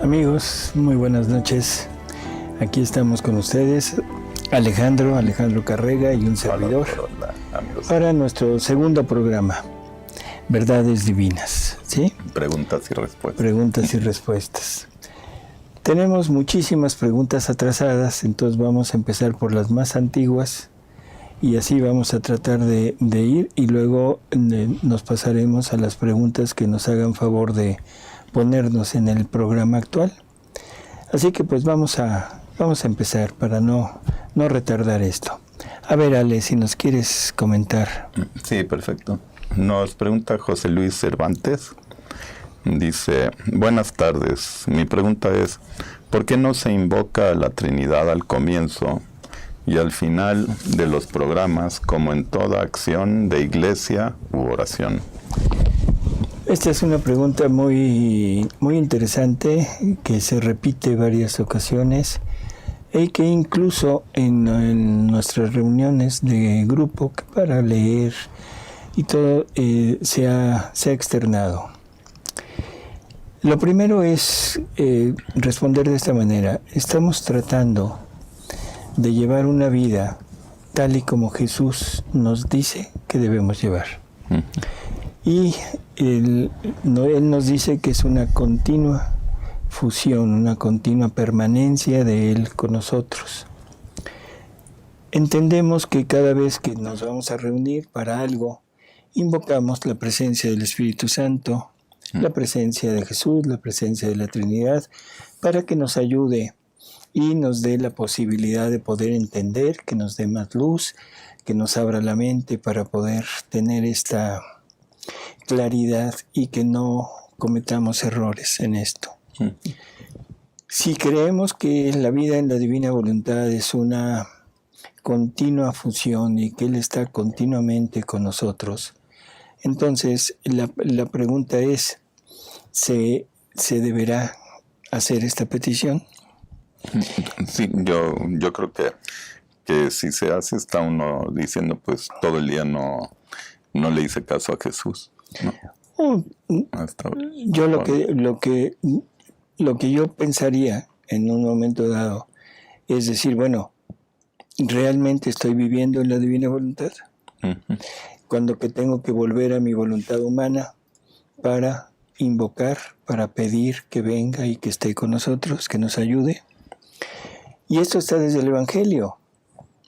Amigos, muy buenas noches. Aquí estamos con ustedes, Alejandro Carrega y un servidor, para nuestro segundo programa, Verdades Divinas, ¿sí? Preguntas y respuestas. Preguntas y respuestas. Tenemos muchísimas preguntas atrasadas, entonces vamos a empezar por las más antiguas y así vamos a tratar de ir y luego nos pasaremos a las preguntas que nos hagan favor de ponernos en el programa actual. Así que pues vamos a empezar para no retardar esto. A ver, Ale, si nos quieres comentar. Sí, perfecto. Nos pregunta José Luis Cervantes. Dice, buenas tardes. Mi pregunta es, ¿por qué no se invoca a la Trinidad al comienzo y al final de los programas como en toda acción de iglesia u oración? Esta es una pregunta muy interesante que se repite varias ocasiones y que incluso en nuestras reuniones de grupo para leer y todo se ha externado. Lo primero es responder de esta manera. Estamos tratando de llevar una vida tal y como Jesús nos dice que debemos llevar. Y Él nos dice que es una continua fusión, una continua permanencia de Él con nosotros. Entendemos que cada vez que nos vamos a reunir para algo, invocamos la presencia del Espíritu Santo, la presencia de Jesús, la presencia de la Trinidad, para que nos ayude y nos dé la posibilidad de poder entender, que nos dé más luz, que nos abra la mente para poder tener esta claridad y que no cometamos errores en esto. Si creemos que la vida en la divina voluntad es una continua fusión y que Él está continuamente con nosotros, entonces la pregunta es, ¿se deberá hacer esta petición? Sí, yo creo que si se hace está uno diciendo pues todo el día no le hice caso a Jesús, ¿no? Yo lo que yo pensaría en un momento dado es decir, bueno, ¿realmente estoy viviendo en la divina voluntad? Cuando que tengo que volver a mi voluntad humana para invocar, para pedir que venga y que esté con nosotros, que nos ayude. Y esto está desde el Evangelio.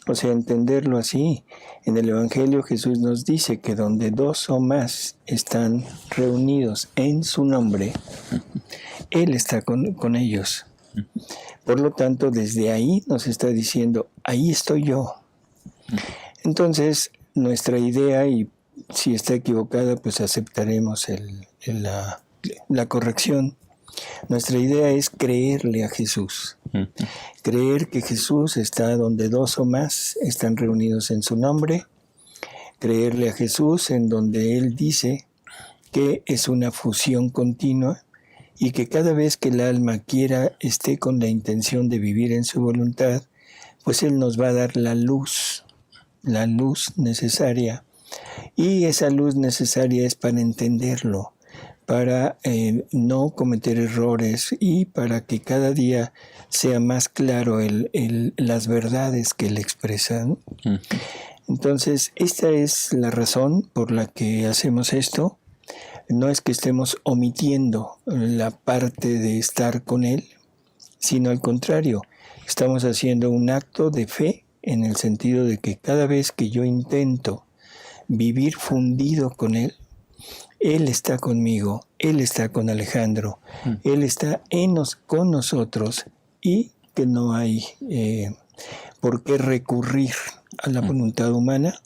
O sea, entenderlo así. En el Evangelio Jesús nos dice que donde dos o más están reunidos en su nombre, Él está con ellos. Por lo tanto, desde ahí nos está diciendo, ahí estoy yo. Entonces, nuestra idea, y si está equivocada, pues aceptaremos la corrección. Nuestra idea es creerle a Jesús. Creer que Jesús está donde dos o más están reunidos en su nombre. Creerle a Jesús en donde Él dice que es una fusión continua y que cada vez que el alma esté con la intención de vivir en su voluntad, pues Él nos va a dar la luz necesaria. Y esa luz necesaria es para entenderlo, para no cometer errores y para que cada día sea más claro las verdades que Él expresa, ¿no? Entonces, esta es la razón por la que hacemos esto. No es que estemos omitiendo la parte de estar con Él, sino al contrario, estamos haciendo un acto de fe en el sentido de que cada vez que yo intento vivir fundido con Él, Él está conmigo, Él está con Alejandro, Él está con nosotros y que no hay por qué recurrir a la voluntad humana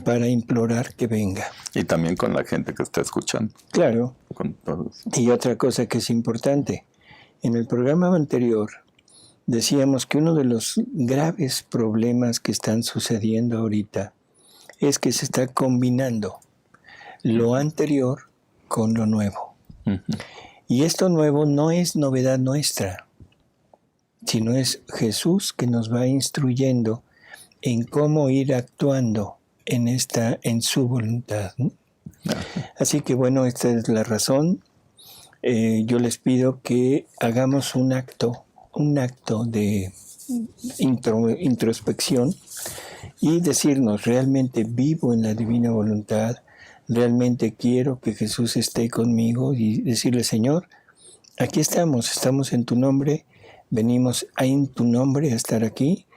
para implorar que venga. Y también con la gente que está escuchando. Claro. Con todos. Y otra cosa que es importante, en el programa anterior decíamos que uno de los graves problemas que están sucediendo ahorita es que se está combinando lo anterior con lo nuevo. Y esto nuevo no es novedad nuestra, sino es Jesús que nos va instruyendo en cómo ir actuando en su voluntad, ¿no? Así que bueno, esta es la razón. yo les pido que hagamos un acto de introspección y decirnos, realmente vivo en la divina voluntad, realmente quiero que Jesús esté conmigo, y decirle, Señor, aquí estamos en tu nombre, venimos en tu nombre a estar aquí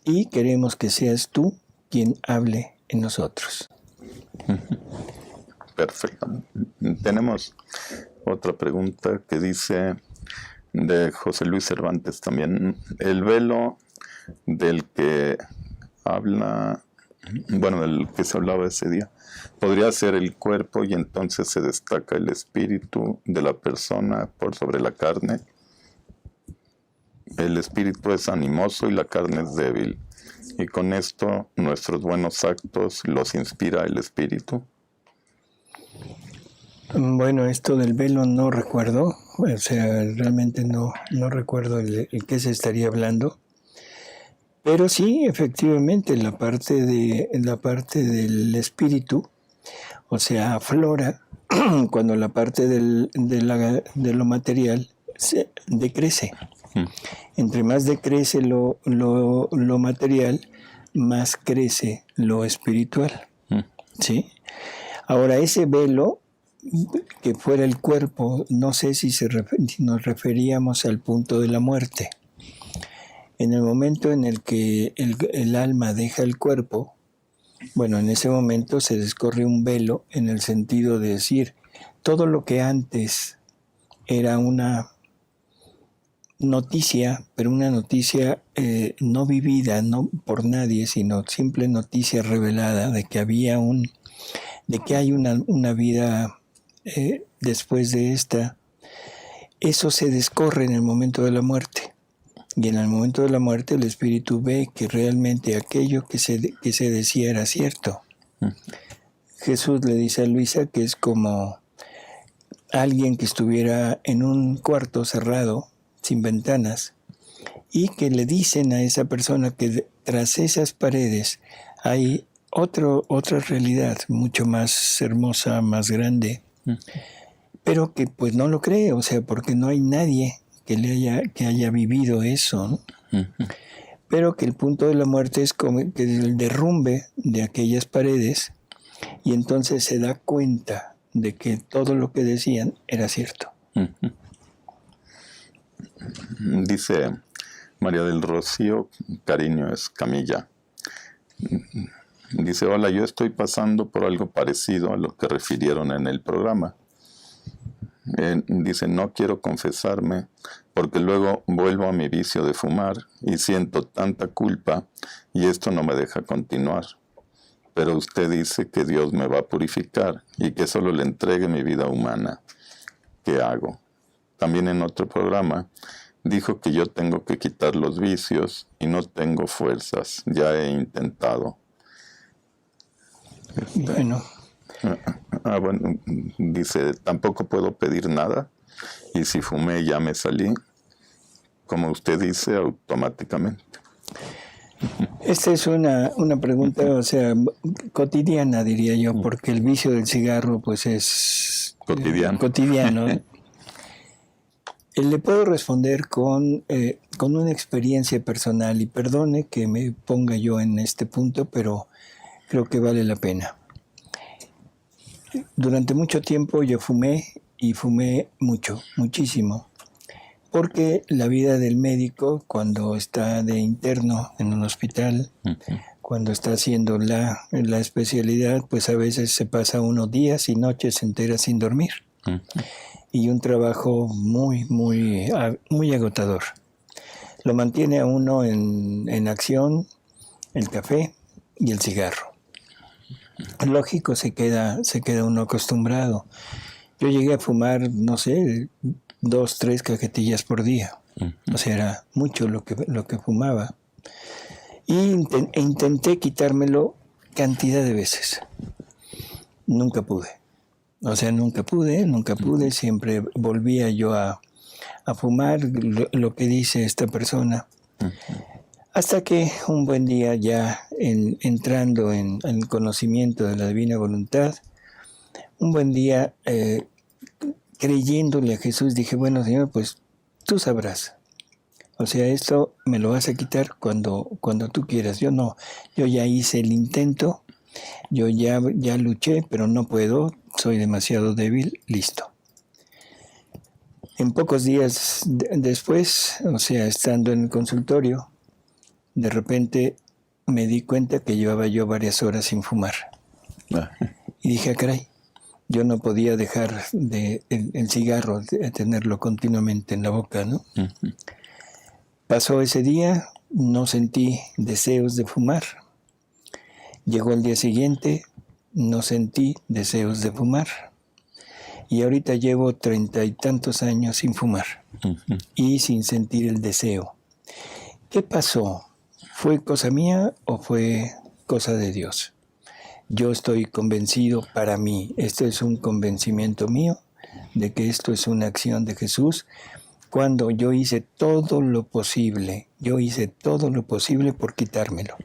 y queremos que seas tú quien hable en nosotros. Perfecto. Tenemos otra pregunta que dice, de José Luis Cervantes también, el velo del que habla, bueno, del que se hablaba ese día, podría ser el cuerpo y entonces se destaca el espíritu de la persona por sobre la carne. El espíritu es animoso y la carne es débil, y con esto nuestros buenos actos los inspira el espíritu. Bueno, esto del velo no recuerdo, o sea, realmente no recuerdo el qué se estaría hablando, pero sí, efectivamente, la parte del espíritu, o sea, aflora cuando la parte de lo material se decrece. Entre más decrece lo material, más crece lo espiritual, ¿sí? Ahora, ese velo que fuera el cuerpo, no sé si nos referíamos al punto de la muerte. En el momento en el que el alma deja el cuerpo, bueno, en ese momento se descorre un velo en el sentido de decir, todo lo que antes era una noticia, pero una noticia no vivida, no por nadie, sino simple noticia revelada de que hay una vida después de esta, eso se descorre en el momento de la muerte. Y en el momento de la muerte el espíritu ve que realmente aquello que se decía era cierto. Jesús le dice a Luisa que es como alguien que estuviera en un cuarto cerrado, sin ventanas, y que le dicen a esa persona que tras esas paredes hay otra realidad mucho más hermosa, más grande, pero que pues no lo cree, o sea, porque no hay nadie que haya vivido eso, ¿no? Pero que el punto de la muerte es como que el derrumbe de aquellas paredes, y entonces se da cuenta de que todo lo que decían era cierto. Dice María del Rocío Cariño Escamilla, dice, hola, yo estoy pasando por algo parecido a lo que refirieron en el programa. Dice, no quiero confesarme porque luego vuelvo a mi vicio de fumar y siento tanta culpa y esto no me deja continuar. Pero usted dice que Dios me va a purificar y que solo le entregue mi vida humana. ¿Qué hago? También en otro programa dijo que yo tengo que quitar los vicios y no tengo fuerzas. Ya he intentado. Bueno. Bueno, dice, tampoco puedo pedir nada y si fumé ya me salí, como usted dice, automáticamente. Esta es una pregunta, o sea, cotidiana, diría yo, porque el vicio del cigarro pues es cotidiano. Le puedo responder con una experiencia personal, y perdone que me ponga yo en este punto, pero creo que vale la pena. Durante mucho tiempo yo fumé, y fumé muchísimo, porque la vida del médico cuando está de interno en un hospital, cuando está haciendo la especialidad, pues a veces se pasa unos días y noches enteras sin dormir. Y un trabajo muy agotador. Lo mantiene a uno en acción el café y el cigarro. Lógico, se queda uno acostumbrado. Yo llegué a fumar, no sé, 2, 3 cajetillas por día. O sea, era mucho lo que fumaba. Y intenté quitármelo cantidad de veces. Nunca pude. O sea, nunca pude. Siempre volvía yo a fumar, lo que dice esta persona. Hasta que un buen día, ya entrando en el conocimiento de la divina voluntad, un buen día creyéndole a Jesús, dije, bueno, Señor, pues tú sabrás. O sea, esto me lo vas a quitar cuando tú quieras. Yo no, yo ya hice el intento, yo ya luché, pero no puedo, soy demasiado débil, listo. En pocos días después, o sea, estando en el consultorio, de repente me di cuenta que llevaba yo varias horas sin fumar. Y dije, caray, yo no podía dejar el cigarro, de tenerlo continuamente en la boca, ¿no? Uh-huh. Pasó ese día, no sentí deseos de fumar. Llegó el día siguiente, no sentí deseos de fumar. Y ahorita llevo 30 y tantos años sin fumar. Uh-huh. Y sin sentir el deseo. ¿Qué pasó? ¿Fue cosa mía o fue cosa de Dios? Yo estoy convencido, para mí, esto es un convencimiento mío, de que esto es una acción de Jesús, cuando yo hice todo lo posible por quitármelo.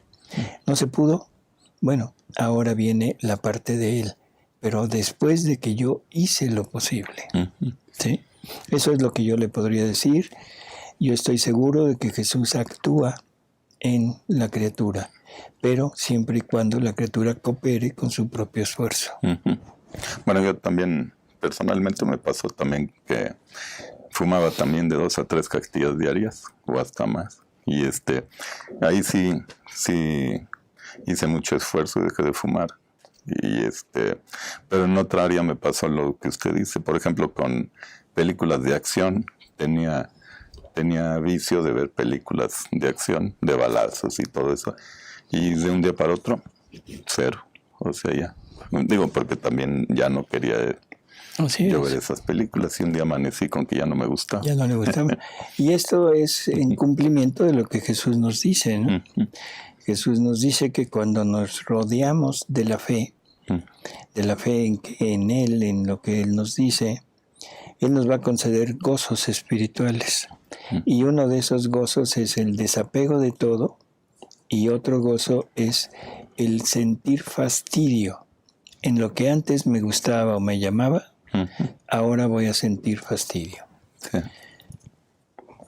¿No se pudo? Bueno, ahora viene la parte de Él, pero después de que yo hice lo posible. ¿Sí? Eso es lo que yo le podría decir. Yo estoy seguro de que Jesús actúa en la criatura, pero siempre y cuando la criatura coopere con su propio esfuerzo. Uh-huh. Bueno, yo también, personalmente me pasó también que fumaba también de 2 a 3 cajetillas diarias, o hasta más. Y ahí sí hice mucho esfuerzo y dejé de fumar. Y pero en otra área me pasó lo que usted dice. Por ejemplo, con películas de acción, tenía vicio de ver películas de acción, de balazos y todo eso. Y de un día para otro, cero. O sea, ya. Digo, porque también ya no quería yo ver esas películas. Y un día amanecí con que ya no me gustaba. Ya no le gustaba. Y esto es en cumplimiento de lo que Jesús nos dice, ¿no? Jesús nos dice que cuando nos rodeamos de la fe en Él, en lo que Él nos dice, Él nos va a conceder gozos espirituales. Y uno de esos gozos es el desapego de todo, y otro gozo es el sentir fastidio. En lo que antes me gustaba o me llamaba, ahora voy a sentir fastidio. Sí.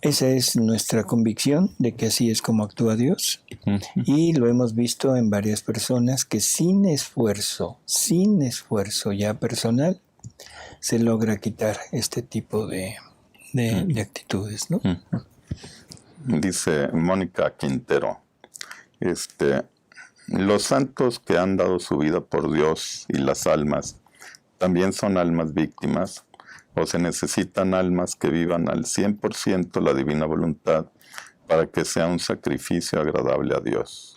Esa es nuestra convicción de que así es como actúa Dios. Y lo hemos visto en varias personas que sin esfuerzo ya personal, se logra quitar este tipo de actitudes, ¿no? Dice Mónica Quintero, los santos que han dado su vida por Dios y las almas, ¿también son almas víctimas? ¿O se necesitan almas que vivan al 100% la divina voluntad para que sea un sacrificio agradable a Dios?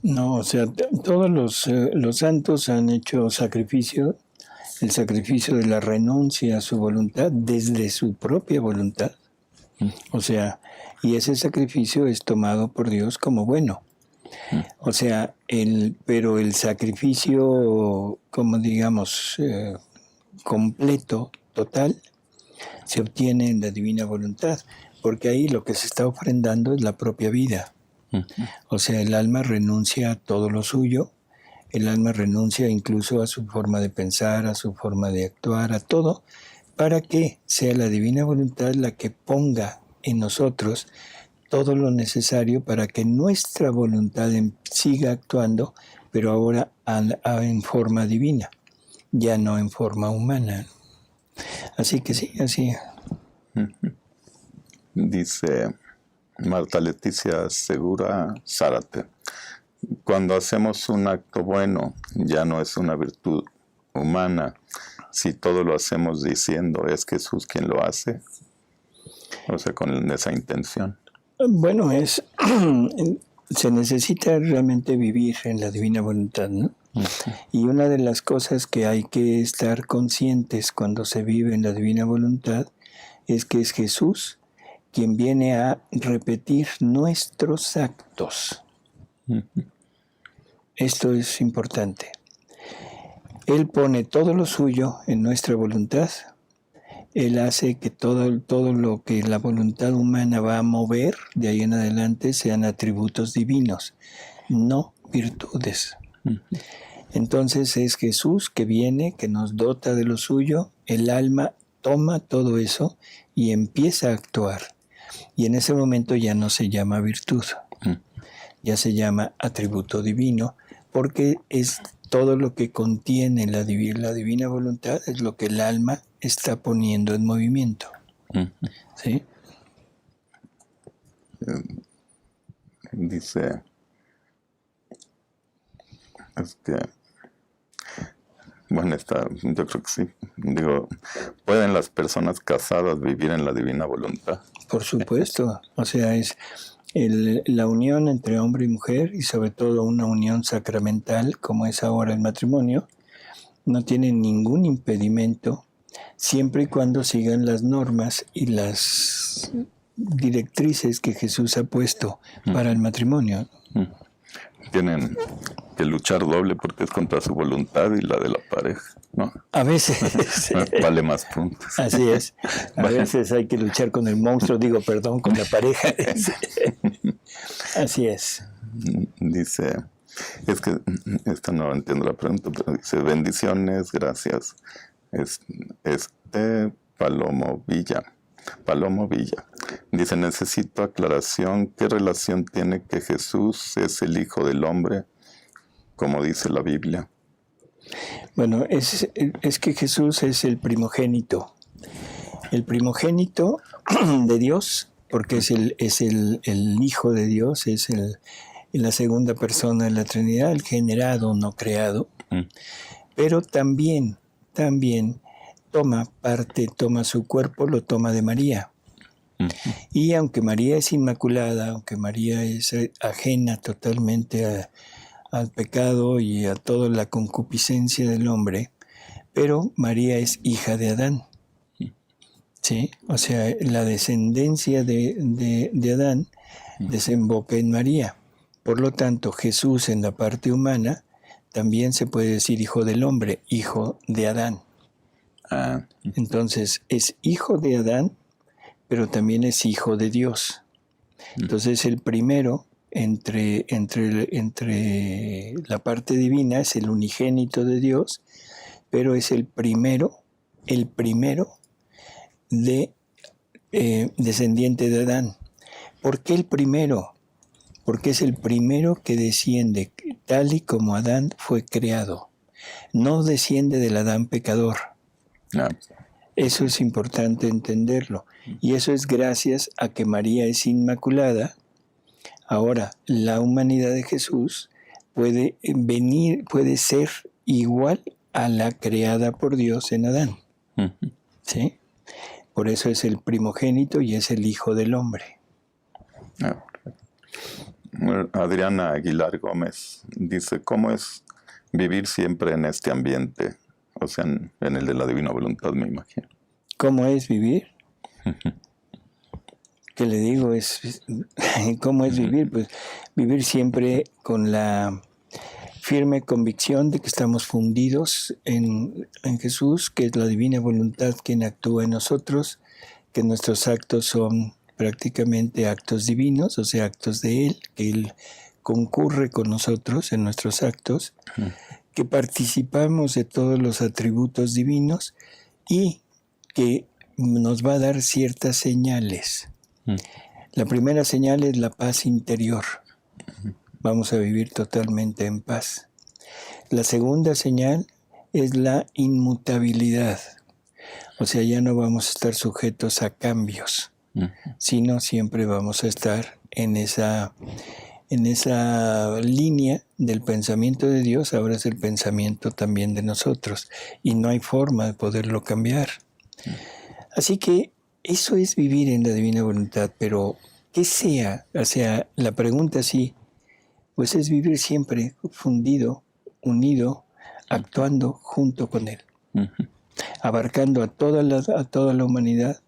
No, o sea, todos los santos han hecho sacrificio, el sacrificio de la renuncia a su voluntad desde su propia voluntad. O sea, y ese sacrificio es tomado por Dios como bueno. O sea, pero el sacrificio, como digamos, completo, total, se obtiene en la divina voluntad, porque ahí lo que se está ofrendando es la propia vida. O sea, el alma renuncia a todo lo suyo, el alma renuncia incluso a su forma de pensar, a su forma de actuar, a todo, para que sea la divina voluntad la que ponga en nosotros todo lo necesario para que nuestra voluntad siga actuando, pero ahora en forma divina, ya no en forma humana. Así que sí, así. Dice Marta Leticia Segura Zárate, cuando hacemos un acto bueno, ya no es una virtud humana, si todo lo hacemos diciendo, ¿es Jesús quien lo hace? O sea, con esa intención. Bueno, se necesita realmente vivir en la divina voluntad, ¿no? Y una de las cosas que hay que estar conscientes cuando se vive en la divina voluntad es que es Jesús quien viene a repetir nuestros actos. Esto es importante. Él pone todo lo suyo en nuestra voluntad. Él hace que todo lo que la voluntad humana va a mover de ahí en adelante sean atributos divinos, no virtudes. Entonces es Jesús que viene, que nos dota de lo suyo, el alma toma todo eso y empieza a actuar. Y en ese momento ya no se llama virtud, ya se llama atributo divino, porque es todo lo que contiene la divina voluntad, es lo que el alma está poniendo en movimiento. ¿Sí? Dice, es que, bueno, yo creo que sí. Digo, ¿pueden las personas casadas vivir en la divina voluntad? Por supuesto, o sea, es la unión entre hombre y mujer, y sobre todo una unión sacramental como es ahora el matrimonio, no tiene ningún impedimento siempre y cuando sigan las normas y las directrices que Jesús ha puesto para el matrimonio. Tienen que luchar doble porque es contra su voluntad y la de la pareja, ¿no? A veces vale más puntos. Así es. A veces hay que luchar con el monstruo, con la pareja. Así es. Dice, es que esta no entiendo la pregunta, pero dice, bendiciones, gracias. Palomo Villa. Dice, necesito aclaración, ¿qué relación tiene que Jesús es el Hijo del Hombre, como dice la Biblia? Bueno, es que Jesús es el primogénito de Dios, porque es el Hijo de Dios, es la segunda persona de la Trinidad, el generado, no creado, pero también toma su cuerpo, lo toma de María. Y aunque María es inmaculada, aunque María es ajena totalmente al pecado y a toda la concupiscencia del hombre, pero María es hija de Adán. ¿Sí? O sea, la descendencia de Adán desemboca en María. Por lo tanto, Jesús en la parte humana también se puede decir hijo del hombre, hijo de Adán. Entonces, es hijo de Adán, pero también es hijo de Dios. Entonces, el primero entre la parte divina es el unigénito de Dios, pero es el primero descendiente de Adán. ¿Por qué el primero? Porque es el primero que desciende tal y como Adán fue creado. No desciende del Adán pecador. Eso es importante entenderlo. Y eso es gracias a que María es inmaculada. Ahora, la humanidad de Jesús puede ser igual a la creada por Dios en Adán. ¿Sí? Por eso es el primogénito y es el Hijo del Hombre. Adriana Aguilar Gómez dice, ¿cómo es vivir siempre en este ambiente? O sea, en el de la divina voluntad, me imagino. ¿Cómo es vivir? ¿Qué le digo? ¿Cómo es vivir? Pues vivir siempre con la firme convicción de que estamos fundidos en Jesús, que es la divina voluntad quien actúa en nosotros, que nuestros actos son prácticamente actos divinos, o sea, actos de Él, que Él concurre con nosotros en nuestros actos, que participamos de todos los atributos divinos y que nos va a dar ciertas señales. La primera señal es la paz interior. Vamos a vivir totalmente en paz. La segunda señal es la inmutabilidad. O sea, ya no vamos a estar sujetos a cambios, sino siempre vamos a estar en esa línea del pensamiento de Dios. Ahora es el pensamiento también de nosotros y no hay forma de poderlo cambiar. Así que eso es vivir en la divina voluntad, pero ¿qué sea? O sea, la pregunta sí, pues es vivir siempre fundido, unido, actuando junto con Él, abarcando a toda la humanidad,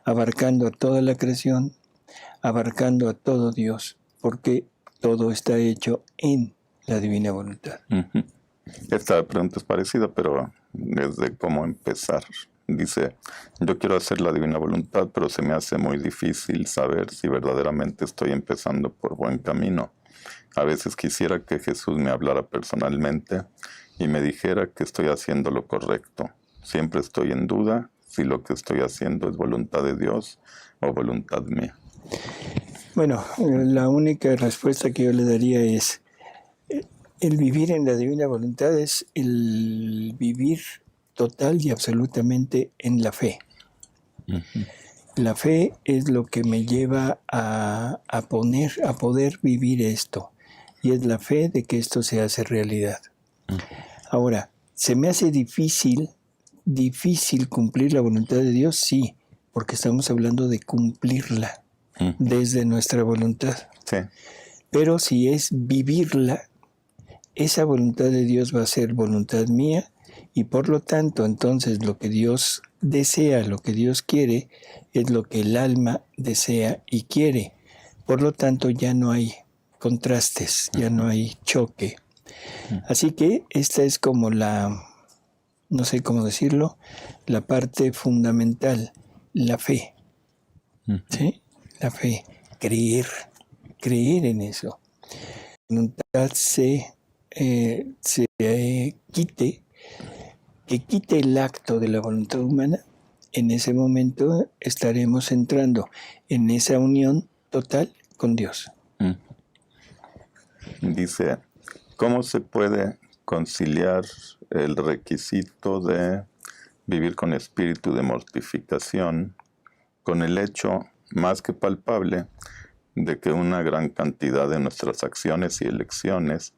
abarcando a toda la creación, abarcando a todo Dios, porque todo está hecho en la divina voluntad. Esta pregunta es parecida, pero es de cómo empezar. Dice, yo quiero hacer la divina voluntad, pero se me hace muy difícil saber si verdaderamente estoy empezando por buen camino. A veces quisiera que Jesús me hablara personalmente y me dijera que estoy haciendo lo correcto. Siempre estoy en duda si lo que estoy haciendo es voluntad de Dios o voluntad mía. Bueno, la única respuesta que yo le daría es, el vivir en la divina voluntad es el vivir total y absolutamente en la fe. Uh-huh. La fe es lo que me lleva a poder vivir esto. Y es la fe de que esto se hace realidad. Uh-huh. Ahora, ¿se me hace difícil cumplir la voluntad de Dios? Sí, porque estamos hablando de cumplirla desde nuestra voluntad. Sí. Pero si es vivirla, esa voluntad de Dios va a ser voluntad mía y por lo tanto entonces lo que Dios desea, lo que Dios quiere, es lo que el alma desea y quiere. Por lo tanto ya no hay contrastes, ya no hay choque. Así que esta es como no sé cómo decirlo, la parte fundamental, la fe. ¿Sí? La fe, creer en eso. La voluntad que quite el acto de la voluntad humana, en ese momento estaremos entrando en esa unión total con Dios. Dice, ¿cómo se puede conciliar el requisito de vivir con espíritu de mortificación con el hecho más que palpable de que una gran cantidad de nuestras acciones y elecciones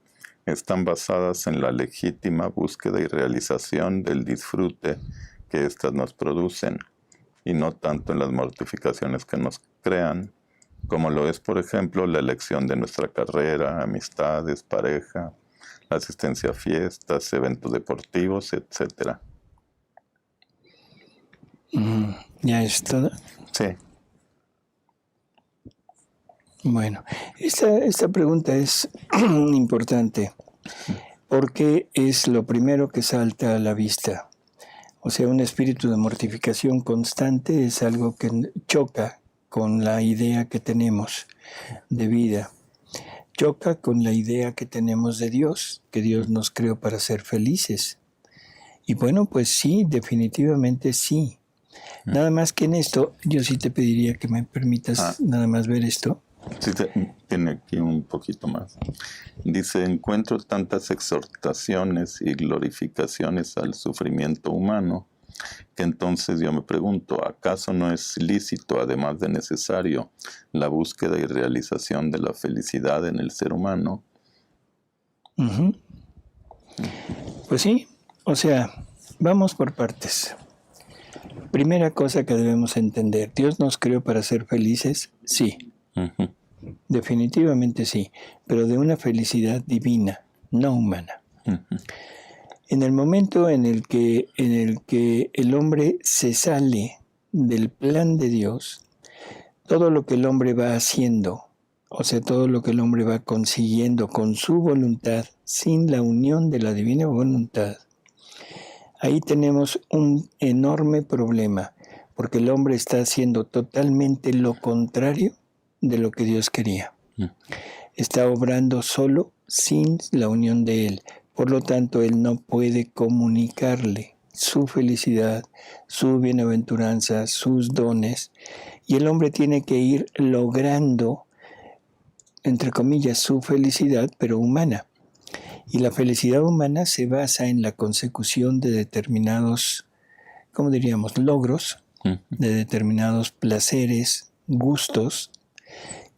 están basadas en la legítima búsqueda y realización del disfrute que éstas nos producen, y no tanto en las mortificaciones que nos crean, como lo es, por ejemplo, la elección de nuestra carrera, amistades, pareja, la asistencia a fiestas, eventos deportivos, etc.? ¿Ya es todo? Sí. Bueno, esta pregunta es importante porque es lo primero que salta a la vista. O sea, un espíritu de mortificación constante es algo que choca con la idea que tenemos de vida. Choca con la idea que tenemos de Dios, que Dios nos creó para ser felices. Y bueno, pues sí, definitivamente sí. Nada más que en esto, yo sí te pediría que me permitas nada más ver esto. Sí, tiene aquí un poquito más. Dice, encuentro tantas exhortaciones y glorificaciones al sufrimiento humano, que entonces yo me pregunto, ¿acaso no es lícito, además de necesario, la búsqueda y realización de la felicidad en el ser humano? Uh-huh. Pues sí, o sea, vamos por partes. Primera cosa que debemos entender, ¿Dios nos creó para ser felices? Sí. Uh-huh. Definitivamente sí, pero de una felicidad divina, no humana. Uh-huh. En el momento en el que el hombre se sale del plan de Dios, todo lo que el hombre va haciendo, o sea, todo lo que el hombre va consiguiendo con su voluntad, sin la unión de la divina voluntad, ahí tenemos un enorme problema, porque el hombre está haciendo totalmente lo contrario de lo que Dios quería. Está obrando solo sin la unión de Él. Por lo tanto, Él no puede comunicarle su felicidad, su bienaventuranza, sus dones. Y el hombre tiene que ir logrando, entre comillas, su felicidad, pero humana. Y la felicidad humana se basa en la consecución de determinados, ¿cómo diríamos?, logros, de determinados placeres, gustos,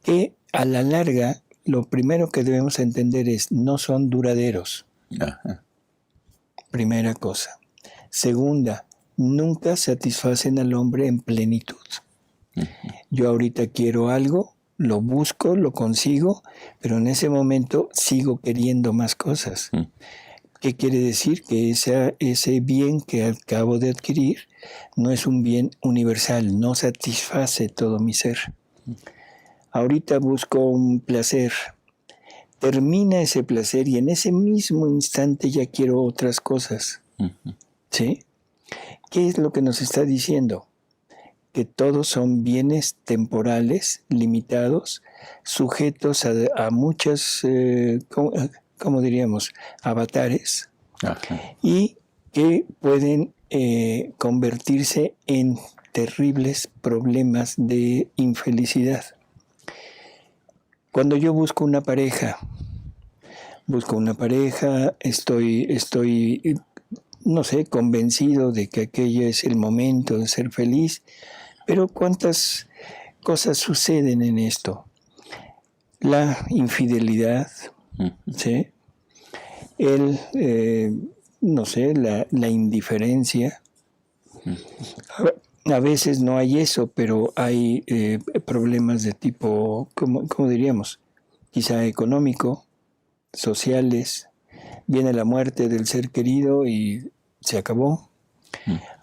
que a la larga lo primero que debemos entender es no son duraderos. Ajá. Primera cosa. Segunda, nunca satisfacen al hombre en plenitud. Uh-huh. Yo ahorita quiero algo, lo busco, lo consigo, pero en ese momento sigo queriendo más cosas. Uh-huh. ¿Qué quiere decir? Que ese bien que acabo de adquirir no es un bien universal, no satisface todo mi ser. Uh-huh. Ahorita busco un placer, termina ese placer y en ese mismo instante ya quiero otras cosas. Uh-huh. ¿Sí? ¿Qué es lo que nos está diciendo? Que todos son bienes temporales, limitados, sujetos a muchas, ¿cómo diríamos?, avatares, uh-huh, y que pueden convertirse en terribles problemas de infelicidad. Cuando yo busco una pareja, estoy, no sé, convencido de que aquello es el momento de ser feliz, pero ¿cuántas cosas suceden en esto? La infidelidad, ¿sí? No sé, la indiferencia. A veces no hay eso, pero hay problemas de tipo, ¿cómo diríamos? Quizá económico, sociales. Viene la muerte del ser querido y se acabó.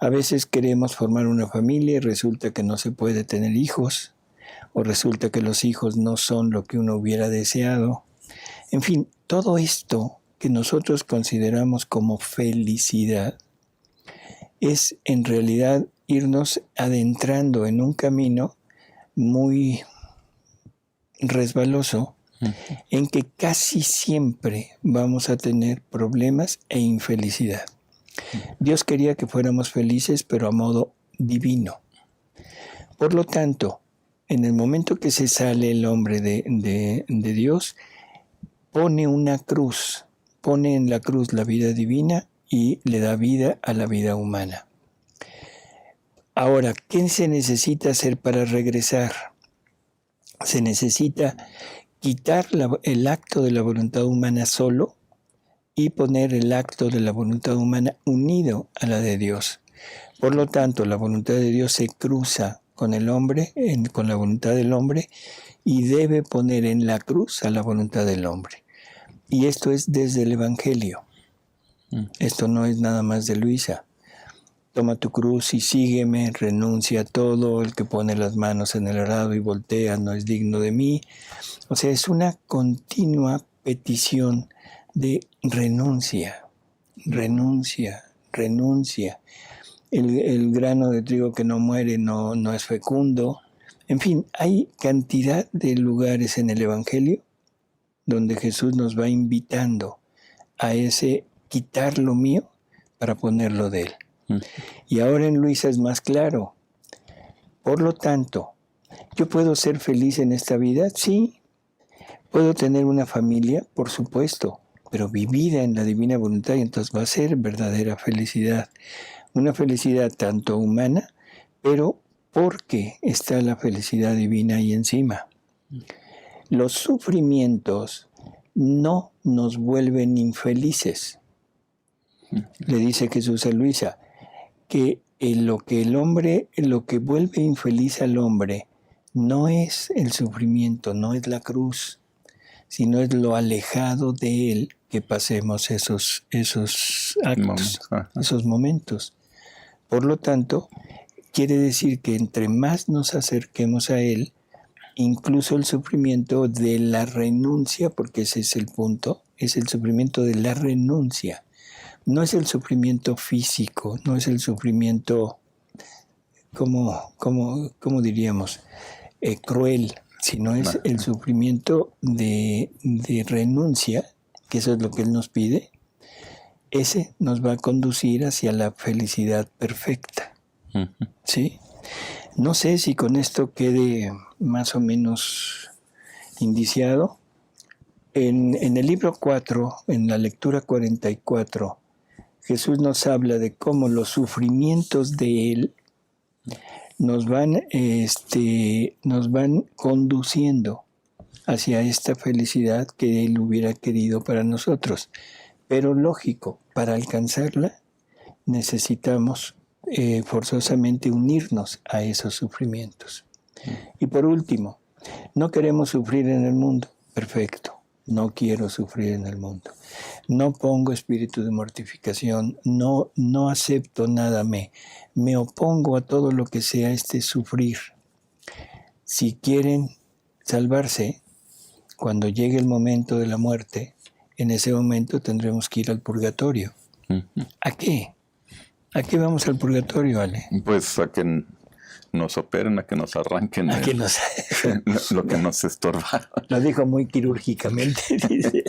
A veces queremos formar una familia y resulta que no se puede tener hijos, o resulta que los hijos no son lo que uno hubiera deseado. En fin, todo esto que nosotros consideramos como felicidad es en realidad irnos adentrando en un camino muy resbaloso en que casi siempre vamos a tener problemas e infelicidad. Dios quería que fuéramos felices, pero a modo divino. Por lo tanto, en el momento que se sale el hombre de Dios, pone una cruz, pone en la cruz la vida divina y le da vida a la vida humana. Ahora, ¿qué se necesita hacer para regresar? Se necesita quitar el acto de la voluntad humana solo y poner el acto de la voluntad humana unido a la de Dios. Por lo tanto, la voluntad de Dios se cruza con el hombre, con la voluntad del hombre, y debe poner en la cruz a la voluntad del hombre. Y esto es desde el Evangelio. Esto no es nada más de Luisa. Toma tu cruz y sígueme, renuncia a todo, el que pone las manos en el arado y voltea no es digno de mí. O sea, es una continua petición de renuncia, renuncia, renuncia. El grano de trigo que no muere no es fecundo. En fin, hay cantidad de lugares en el Evangelio donde Jesús nos va invitando a ese quitar lo mío para ponerlo de Él. Y ahora en Luisa es más claro. Por lo tanto, ¿yo puedo ser feliz en esta vida? Sí. ¿Puedo tener una familia? Por supuesto, pero vivida en la divina voluntad, y entonces va a ser verdadera felicidad. Una felicidad tanto humana, pero porque está la felicidad divina ahí encima. Los sufrimientos no nos vuelven infelices. Le dice Jesús a Luisa que lo que vuelve infeliz al hombre no es el sufrimiento, no es la cruz, sino es lo alejado de él que pasemos esos actos, esos momentos. Por lo tanto, quiere decir que entre más nos acerquemos a él, incluso el sufrimiento de la renuncia, porque ese es el punto, es el sufrimiento de la renuncia. No es el sufrimiento físico, no es el sufrimiento, ¿cómo diríamos? Cruel, sino es el sufrimiento de renuncia, que eso es lo que Él nos pide. Ese nos va a conducir hacia la felicidad perfecta. ¿Sí? No sé si con esto quede más o menos indiciado. En el libro 4, en la lectura 44, Jesús nos habla de cómo los sufrimientos de Él nos van conduciendo hacia esta felicidad que Él hubiera querido para nosotros. Pero lógico, para alcanzarla necesitamos forzosamente unirnos a esos sufrimientos. Y por último, no queremos sufrir en el mundo. Perfecto. No quiero sufrir en el mundo. No pongo espíritu de mortificación. No acepto nada. Me opongo a todo lo que sea sufrir. Si quieren salvarse, cuando llegue el momento de la muerte, en ese momento tendremos que ir al purgatorio. ¿A qué? ¿A qué vamos al purgatorio, Ale? Pues a que nos operen, a que nos arranquen lo que nos estorba. Lo dijo muy quirúrgicamente, dice,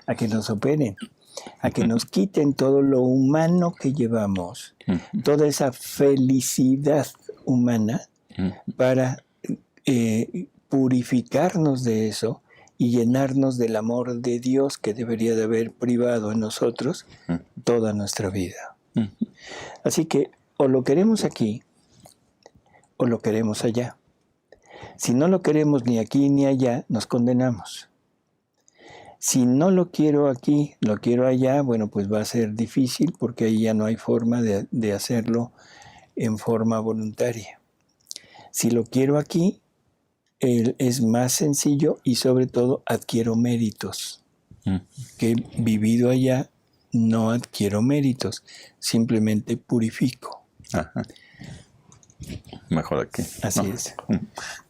a que nos operen. a que nos quiten todo lo humano que llevamos, toda esa felicidad humana, para purificarnos de eso y llenarnos del amor de Dios que debería de haber privado en nosotros toda nuestra vida. Así que o lo queremos aquí o lo queremos allá. Si no lo queremos ni aquí ni allá, nos condenamos. Si no lo quiero aquí, lo quiero allá, bueno, pues va a ser difícil porque ahí ya no hay forma de hacerlo en forma voluntaria. Si lo quiero aquí, es más sencillo y sobre todo adquiero méritos. Que vivido allá no adquiero méritos, simplemente purifico. Ajá. Mejor aquí. Así es.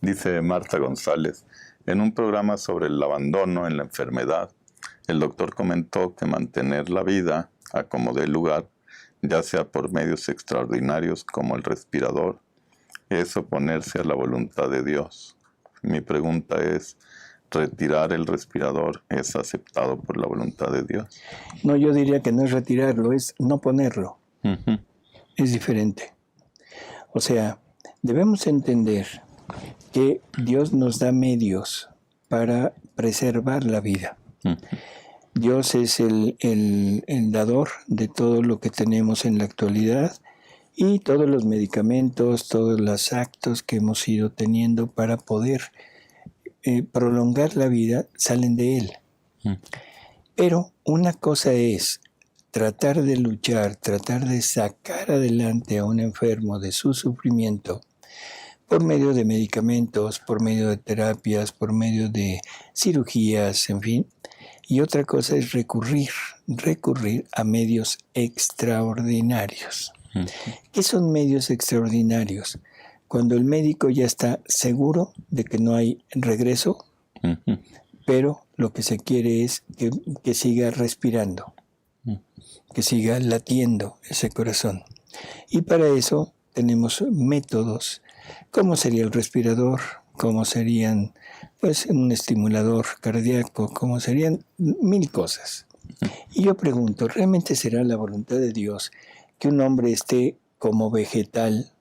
Dice Marta González, en un programa sobre el abandono en la enfermedad, el doctor comentó que mantener la vida a como dé lugar, ya sea por medios extraordinarios como el respirador, es oponerse a la voluntad de Dios. Mi pregunta es, ¿retirar el respirador es aceptado por la voluntad de Dios? No, yo diría que no es retirarlo, es no ponerlo. Es diferente. O sea, debemos entender que Dios nos da medios para preservar la vida. Dios es el dador de todo lo que tenemos en la actualidad y todos los medicamentos, todos los actos que hemos ido teniendo para poder prolongar la vida salen de Él. Pero una cosa es tratar de luchar, tratar de sacar adelante a un enfermo de su sufrimiento por medio de medicamentos, por medio de terapias, por medio de cirugías, en fin. Y otra cosa es recurrir a medios extraordinarios. ¿Qué son medios extraordinarios? Cuando el médico ya está seguro de que no hay regreso, pero lo que se quiere es que siga respirando, que siga latiendo ese corazón. Y para eso tenemos métodos, como sería el respirador, como serían pues un estimulador cardíaco, como serían mil cosas. Y yo pregunto, ¿realmente será la voluntad de Dios que un hombre esté como vegetal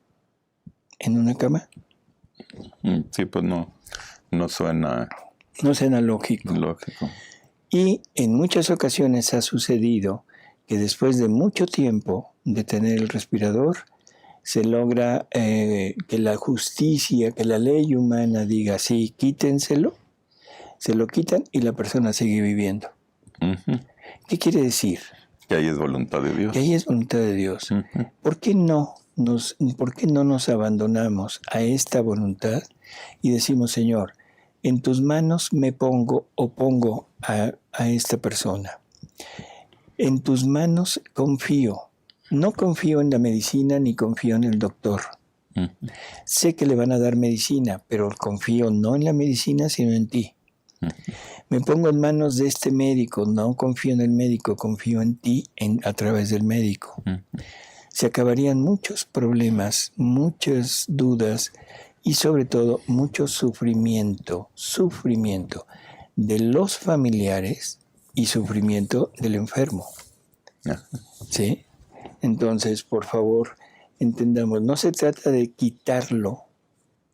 en una cama? Sí, pues no suena... No suena lógico. Y en muchas ocasiones ha sucedido que después de mucho tiempo de tener el respirador, se logra que la justicia, que la ley humana diga, sí, quítenselo, se lo quitan y la persona sigue viviendo. ¿Qué quiere decir? Que ahí es voluntad de Dios. Que ahí es voluntad de Dios. ¿Por qué no nos abandonamos a esta voluntad y decimos, Señor, en tus manos me pongo o pongo a esta persona? En tus manos confío. No confío en la medicina ni confío en el doctor. Sé que le van a dar medicina, pero confío no en la medicina, sino en ti. Me pongo en manos de este médico, no confío en el médico, confío en ti a través del médico. Se acabarían muchos problemas, muchas dudas y sobre todo mucho sufrimiento de los familiares y sufrimiento del enfermo. ¿Sí? Entonces, por favor, entendamos, no se trata de quitarlo,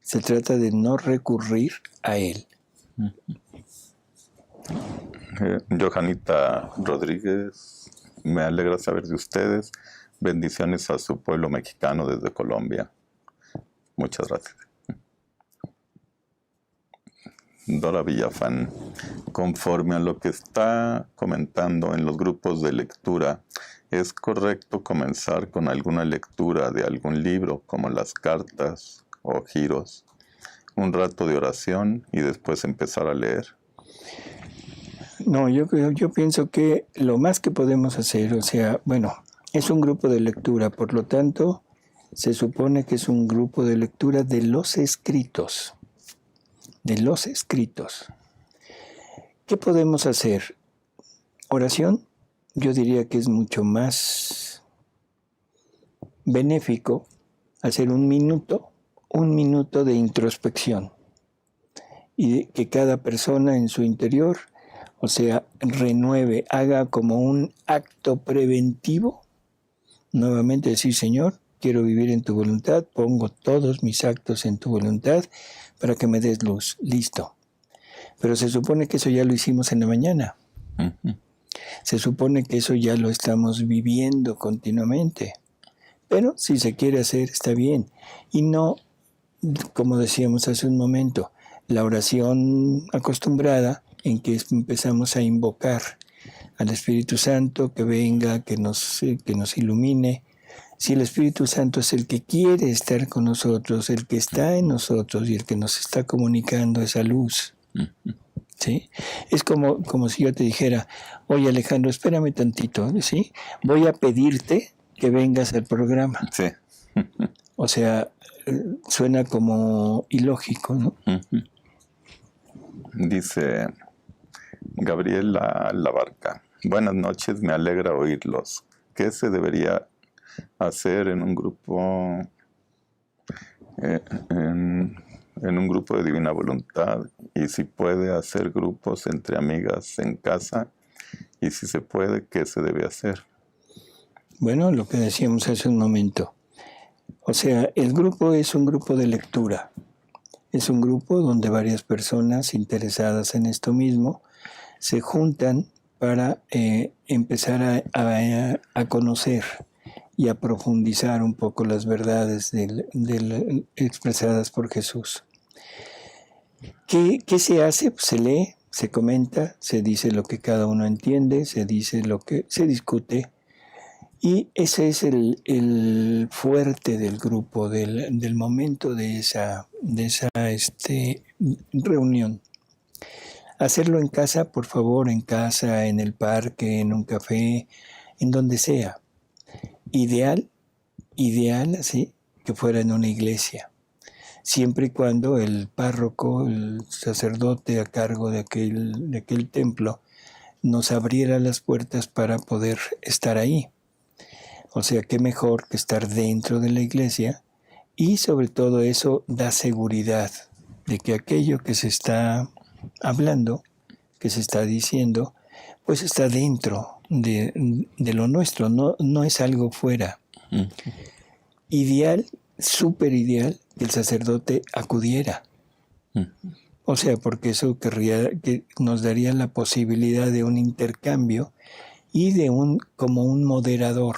se trata de no recurrir a él. Johanita Rodríguez, me alegra saber de ustedes. Bendiciones a su pueblo mexicano desde Colombia. Muchas gracias. Dora Villafán, conforme a lo que está comentando en los grupos de lectura, ¿es correcto comenzar con alguna lectura de algún libro, como las cartas o giros, un rato de oración y después empezar a leer? No, yo pienso que lo más que podemos hacer, o sea, bueno, es un grupo de lectura, por lo tanto, se supone que es un grupo de lectura de los escritos. De los escritos. ¿Qué podemos hacer? Oración, yo diría que es mucho más benéfico hacer un minuto de introspección y que cada persona en su interior O sea, renueve, haga como un acto preventivo, nuevamente decir, Señor, quiero vivir en tu voluntad, pongo todos mis actos en tu voluntad para que me des luz. Listo. Pero se supone que eso ya lo hicimos en la mañana. Se supone que eso ya lo estamos viviendo continuamente. Pero si se quiere hacer, está bien. Y no, como decíamos hace un momento, la oración acostumbrada en que empezamos a invocar al Espíritu Santo, que venga, que nos ilumine. Si el Espíritu Santo es el que quiere estar con nosotros, el que está en nosotros y el que nos está comunicando esa luz, ¿sí? Es como si yo te dijera, oye Alejandro, espérame tantito, ¿sí? Voy a pedirte que vengas al programa. Sí. O sea, suena como ilógico, ¿no? Dice Gabriela Labarca. Buenas noches, me alegra oírlos. ¿Qué se debería hacer en un grupo en un grupo de Divina Voluntad? Y si puede hacer grupos entre amigas en casa, y si se puede, ¿qué se debe hacer? Bueno, lo que decíamos hace un momento. O sea, el grupo es un grupo de lectura. Es un grupo donde varias personas interesadas en esto mismo se juntan para empezar a conocer y a profundizar un poco las verdades expresadas por Jesús. ¿Qué se hace? Pues se lee, se comenta, se dice lo que cada uno entiende, se dice lo que se discute. Y ese es el fuerte del grupo, del momento de esa reunión. Hacerlo en casa, por favor, en casa, en el parque, en un café, en donde sea. Ideal así, que fuera en una iglesia. Siempre y cuando el párroco, el sacerdote a cargo de aquel templo, nos abriera las puertas para poder estar ahí. O sea, qué mejor que estar dentro de la iglesia, y sobre todo eso da seguridad de que aquello que se está hablando, que se está diciendo, pues está dentro de lo nuestro, no es algo fuera. Ideal, súper ideal, que el sacerdote acudiera. O sea, porque eso que nos daría la posibilidad de un intercambio y de como un moderador.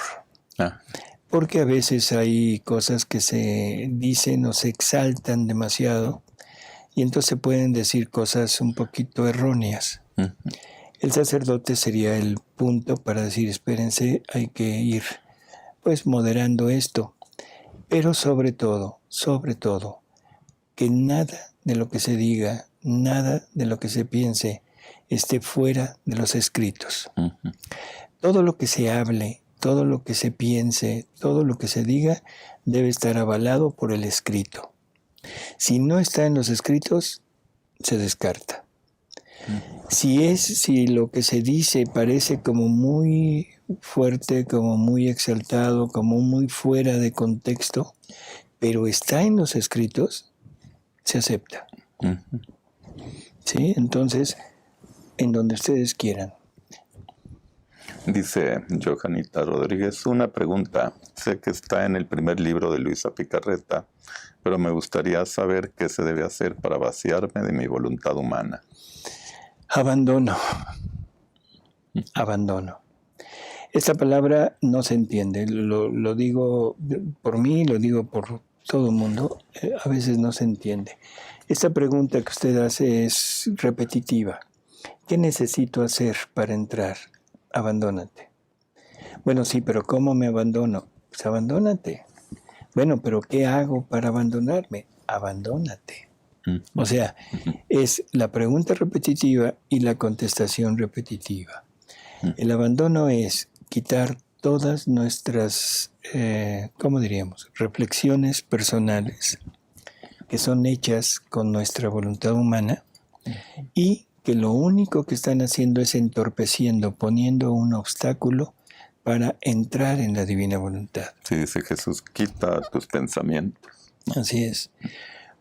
Porque a veces hay cosas que se dicen o se exaltan demasiado y entonces se pueden decir cosas un poquito erróneas. El sacerdote sería el punto para decir, espérense, hay que ir pues moderando esto. Pero sobre todo, que nada de lo que se diga, nada de lo que se piense esté fuera de los escritos. Todo lo que se hable, todo lo que se piense, todo lo que se diga debe estar avalado por el escrito. Si no está en los escritos, se descarta. Si lo que se dice parece como muy fuerte, como muy exaltado, como muy fuera de contexto, pero está en los escritos, se acepta. ¿Sí? Entonces, en donde ustedes quieran. Dice Johanita Rodríguez, una pregunta. Sé que está en el primer libro de Luisa Picarreta, pero me gustaría saber qué se debe hacer para vaciarme de mi voluntad humana. Abandono. Esta palabra no se entiende. Lo digo por mí, lo digo por todo el mundo. A veces no se entiende. Esta pregunta que usted hace es repetitiva. ¿Qué necesito hacer para entrar? Abandónate. Bueno, sí, pero ¿cómo me abandono? Pues abandónate. Bueno, pero ¿qué hago para abandonarme? Abandónate. O sea, es la pregunta repetitiva y la contestación repetitiva. El abandono es quitar todas nuestras, ¿cómo diríamos? Reflexiones personales que son hechas con nuestra voluntad humana y que lo único que están haciendo es entorpeciendo, poniendo un obstáculo para entrar en la divina voluntad. Sí, dice Jesús, quita tus pensamientos. Así es.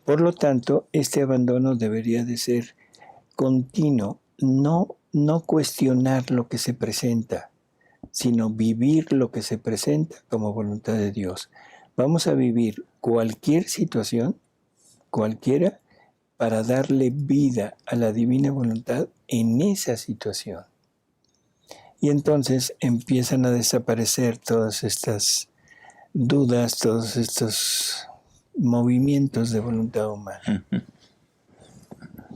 Por lo tanto, este abandono debería de ser continuo, no no cuestionar lo que se presenta, sino vivir lo que se presenta como voluntad de Dios. Vamos a vivir cualquier situación, cualquiera, para darle vida a la divina voluntad en esa situación. Y entonces empiezan a desaparecer todas estas dudas, todos estos movimientos de voluntad humana.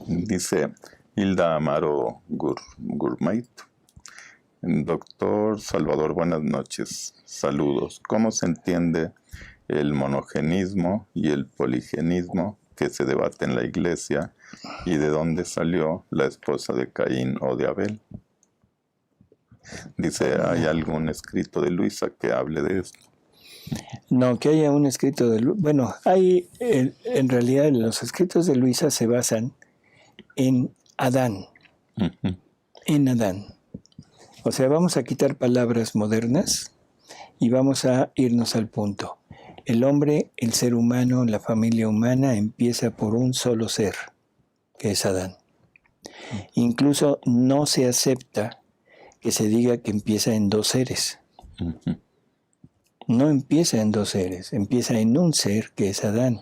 Dice Hilda Amaro Gourmait. Doctor Salvador, buenas noches. Saludos. ¿Cómo se entiende el monogenismo y el poligenismo que se debate en la iglesia y de dónde salió la esposa de Caín o de Abel? Dice, ¿hay algún escrito de Luisa que hable de esto? No, que haya un escrito de Luisa. Bueno, hay, en realidad los escritos de Luisa se basan en Adán. Uh-huh. En Adán. O sea, vamos a quitar palabras modernas y vamos a irnos al punto. El hombre, el ser humano, la familia humana empieza por un solo ser, que es Adán. Incluso no se acepta que se diga que empieza en dos seres. Uh-huh. No empieza en dos seres, empieza en un ser que es Adán.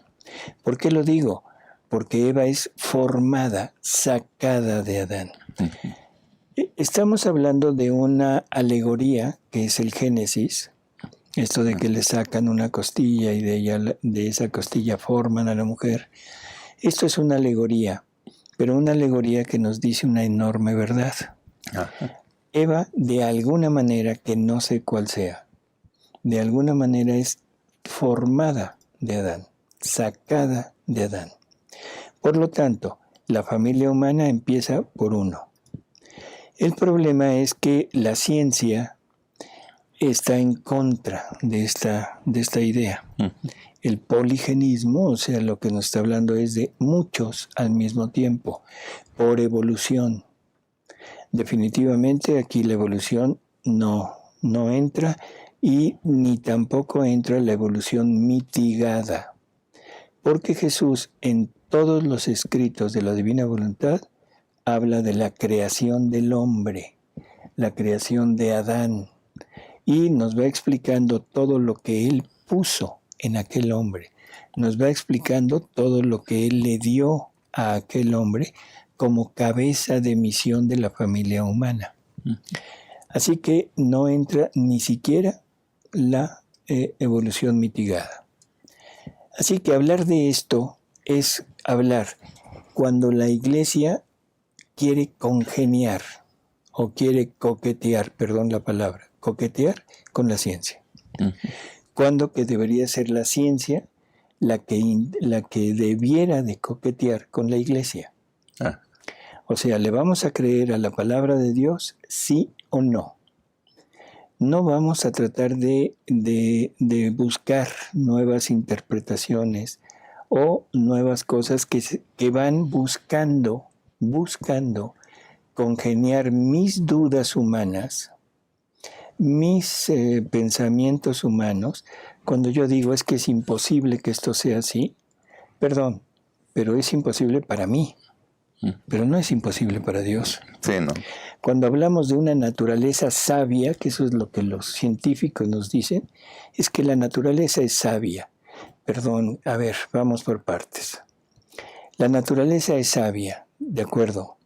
¿Por qué lo digo? Porque Eva es formada, sacada de Adán. Uh-huh. Estamos hablando de una alegoría que es el Génesis, esto de que le sacan una costilla y de esa costilla forman a la mujer. Esto es una alegoría, pero una alegoría que nos dice una enorme verdad. Ajá. Eva, de alguna manera, que no sé cuál sea, de alguna manera es formada de Adán, sacada de Adán. Por lo tanto, la familia humana empieza por uno. El problema es que la ciencia está en contra de esta idea. Uh-huh. El poligenismo, o sea, lo que nos está hablando es de muchos al mismo tiempo, por evolución. Definitivamente aquí la evolución no entra y ni tampoco entra la evolución mitigada. Porque Jesús en todos los escritos de la Divina Voluntad habla de la creación del hombre, la creación de Adán, y nos va explicando todo lo que Él puso en aquel hombre. Nos va explicando todo lo que Él le dio a aquel hombre como cabeza de misión de la familia humana. Así que no entra ni siquiera la evolución mitigada. Así que hablar de esto es hablar cuando la Iglesia quiere congeniar o quiere coquetear, perdón la palabra, coquetear con la ciencia. Uh-huh. Cuando que debería ser la ciencia la que debiera de coquetear con la Iglesia. Ah. O sea, ¿le vamos a creer a la palabra de Dios, sí o no? No vamos a tratar de buscar nuevas interpretaciones o nuevas cosas que van buscando congeniar mis dudas humanas, mis pensamientos humanos. Cuando yo digo es que es imposible que esto sea así, perdón, pero es imposible para mí, pero no es imposible para Dios. Sí, ¿no? Cuando hablamos de una naturaleza sabia, que eso es lo que los científicos nos dicen, es que la naturaleza es sabia. Perdón, a ver, vamos por partes. La naturaleza es sabia, de acuerdo,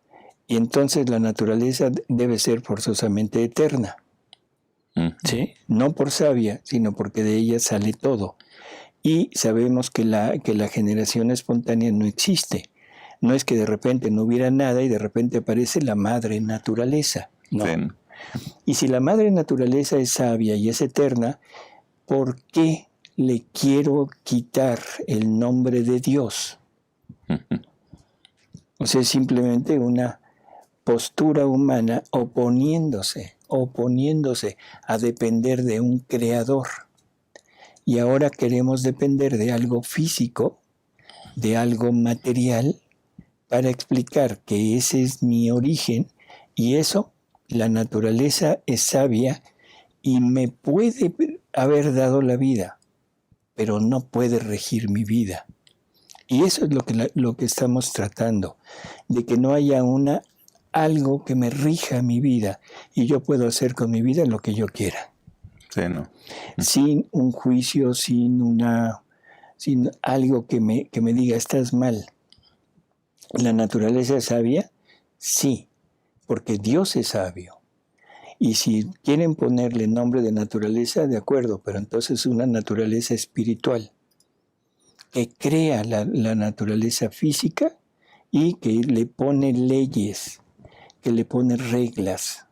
y entonces la naturaleza debe ser forzosamente eterna. ¿Sí? No por sabia, sino porque de ella sale todo. Y sabemos que la generación espontánea no existe. No es que de repente no hubiera nada y de repente aparece la madre naturaleza. No. Sí. Y si la madre naturaleza es sabia y es eterna, ¿por qué le quiero quitar el nombre de Dios? O sea, es simplemente una postura humana oponiéndose a depender de un creador. Y ahora queremos depender de algo físico, de algo material, para explicar que ese es mi origen, y eso, la naturaleza es sabia y me puede haber dado la vida, pero no puede regir mi vida. Y eso es lo que estamos tratando, de que no haya una algo que me rija mi vida y yo puedo hacer con mi vida lo que yo quiera. Sí, ¿no? Sin un juicio, sin algo que me diga, estás mal. ¿La naturaleza es sabia? Sí, porque Dios es sabio. Y si quieren ponerle nombre de naturaleza, de acuerdo, pero entonces es una naturaleza espiritual que crea la naturaleza física y que le pone leyes, que le pone reglas.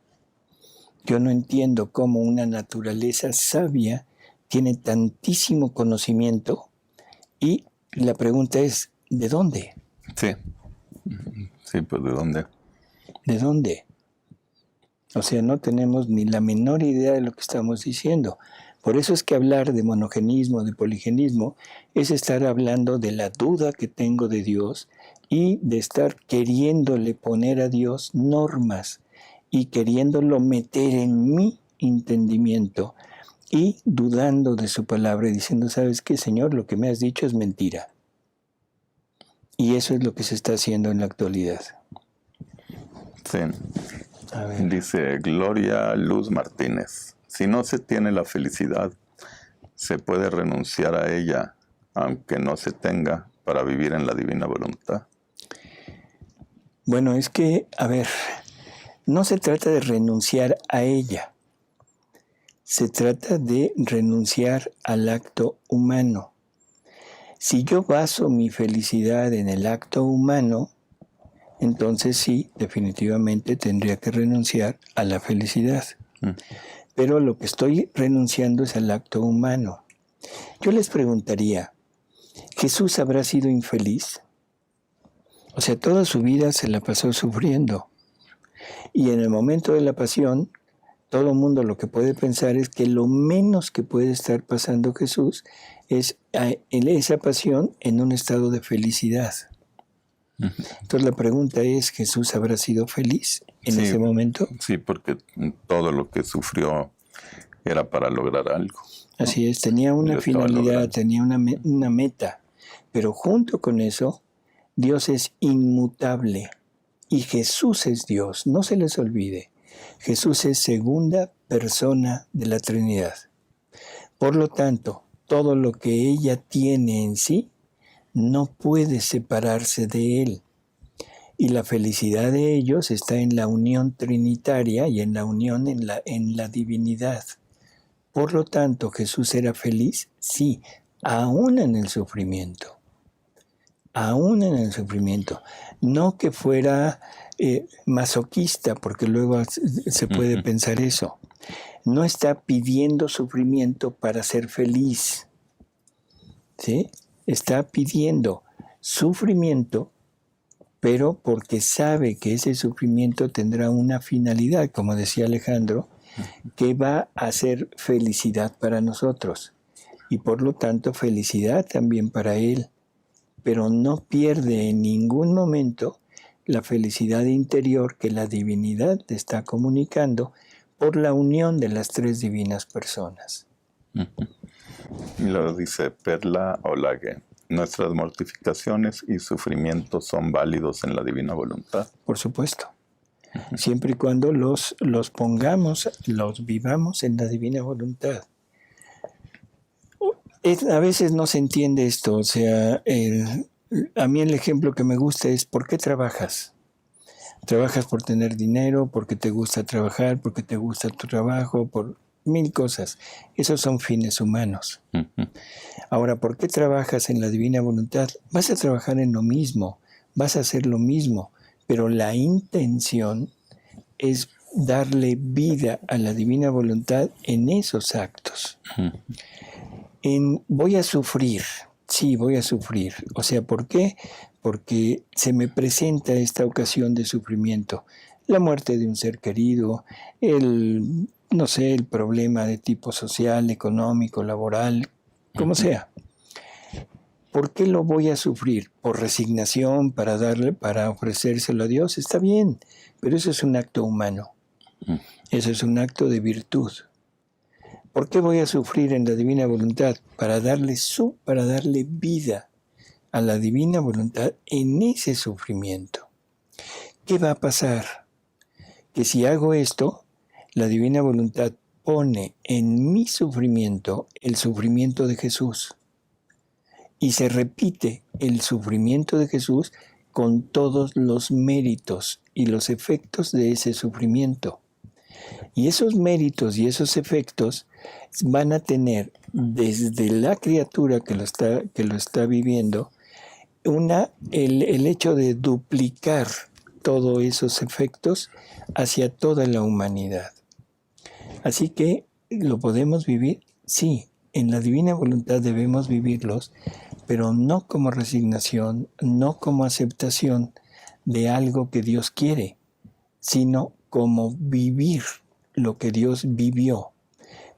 Yo no entiendo cómo una naturaleza sabia tiene tantísimo conocimiento y la pregunta es, ¿de dónde? Sí. Sí, pues ¿de dónde? ¿De dónde? O sea, no tenemos ni la menor idea de lo que estamos diciendo. Por eso es que hablar de monogenismo, de poligenismo, es estar hablando de la duda que tengo de Dios y de estar queriéndole poner a Dios normas y queriéndolo meter en mi entendimiento y dudando de su palabra y diciendo, ¿sabes qué, Señor? Lo que me has dicho es mentira. Y eso es lo que se está haciendo en la actualidad. Sí. A ver. Dice Gloria Luz Martínez. Si no se tiene la felicidad, ¿se puede renunciar a ella, aunque no se tenga, para vivir en la divina voluntad? Bueno, es que, a ver, no se trata de renunciar a ella. Se trata de renunciar al acto humano. Si yo baso mi felicidad en el acto humano, entonces sí, definitivamente tendría que renunciar a la felicidad. Pero lo que estoy renunciando es al acto humano. Yo les preguntaría, ¿Jesús habrá sido infeliz? O sea, toda su vida se la pasó sufriendo. Y en el momento de la pasión, todo el mundo lo que puede pensar es que lo menos que puede estar pasando Jesús es en esa pasión en un estado de felicidad. Entonces la pregunta es, ¿Jesús habrá sido feliz en ese momento? Sí, porque todo lo que sufrió era para lograr algo, ¿no? Así es, tenía una finalidad, tenía una meta, pero junto con eso, Dios es inmutable y Jesús es Dios, no se les olvide. Jesús es segunda persona de la Trinidad. Por lo tanto, todo lo que ella tiene en sí no puede separarse de Él. Y la felicidad de ellos está en la unión trinitaria y en la unión en la divinidad. Por lo tanto, ¿Jesús era feliz? Sí, aún en el sufrimiento. Aún en el sufrimiento. No que fuera masoquista, porque luego se puede pensar eso. No está pidiendo sufrimiento para ser feliz. ¿Sí? Está pidiendo sufrimiento, pero porque sabe que ese sufrimiento tendrá una finalidad, como decía Alejandro, que va a ser felicidad para nosotros. Y por lo tanto, felicidad también para él. Pero no pierde en ningún momento la felicidad interior que la divinidad te está comunicando por la unión de las tres divinas personas. Y lo dice Perla Olague. ¿Nuestras mortificaciones y sufrimientos son válidos en la divina voluntad? Por supuesto. Siempre y cuando los pongamos, los vivamos en la divina voluntad. A veces no se entiende esto. O sea, a mí el ejemplo que me gusta es ¿por qué trabajas? ¿Trabajas por tener dinero? ¿Porque te gusta trabajar? ¿Porque te gusta tu trabajo? Por 1000 cosas. Esos son fines humanos. Ahora, ¿por qué trabajas en la divina voluntad? Vas a trabajar en lo mismo, vas a hacer lo mismo, pero la intención es darle vida a la divina voluntad en esos actos. Voy a sufrir, sí, voy a sufrir. O sea, ¿por qué? Porque se me presenta esta ocasión de sufrimiento. La muerte de un ser querido, el problema de tipo social, económico, laboral, como sea. ¿Por qué lo voy a sufrir? ¿Por resignación, para ofrecérselo a Dios? Está bien, pero eso es un acto humano. Eso es un acto de virtud. ¿Por qué voy a sufrir en la divina voluntad? Para darle vida a la divina voluntad en ese sufrimiento. ¿Qué va a pasar? que si hago esto, la divina voluntad pone en mi sufrimiento el sufrimiento de Jesús. Y se repite el sufrimiento de Jesús con todos los méritos y los efectos de ese sufrimiento. Y esos méritos y esos efectos van a tener desde la criatura que lo está viviendo el hecho de duplicar todos esos efectos hacia toda la humanidad. Así que, ¿lo podemos vivir? Sí, en la divina voluntad debemos vivirlos, pero no como resignación, no como aceptación de algo que Dios quiere, sino como vivir lo que Dios vivió,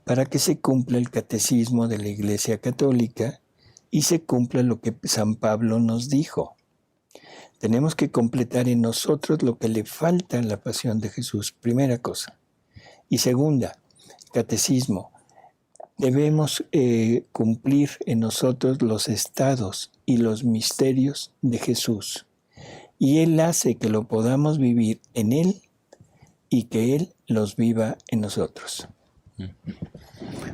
para que se cumpla el catecismo de la Iglesia Católica y se cumpla lo que San Pablo nos dijo. Tenemos que completar en nosotros lo que le falta en la pasión de Jesús, primera cosa. Y segunda, catecismo. Debemos cumplir en nosotros los estados y los misterios de Jesús. Y Él hace que lo podamos vivir en Él y que Él los viva en nosotros.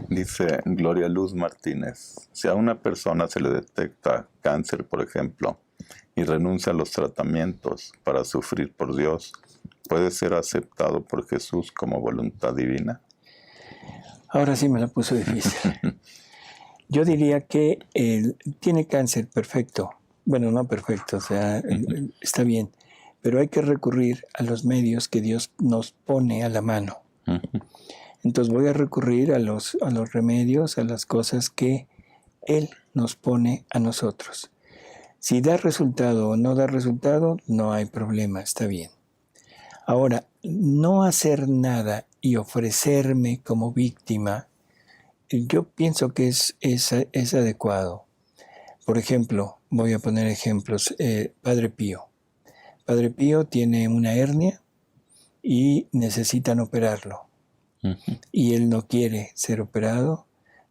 Dice Gloria Luz Martínez, si a una persona se le detecta cáncer, por ejemplo, y renuncia a los tratamientos para sufrir por Dios, ¿puede ser aceptado por Jesús como voluntad divina? Ahora sí me la puso difícil. Yo diría que tiene cáncer, perfecto. Bueno, no perfecto, o sea, está bien. Pero hay que recurrir a los medios que Dios nos pone a la mano. Entonces voy a recurrir a los remedios, a las cosas que Él nos pone a nosotros. Si da resultado o no da resultado, no hay problema, está bien. Ahora, no hacer nada y ofrecerme como víctima, yo pienso que es adecuado. Por ejemplo, voy a poner ejemplos. Padre Pío. Padre Pío tiene una hernia y necesitan operarlo. Y él no quiere ser operado.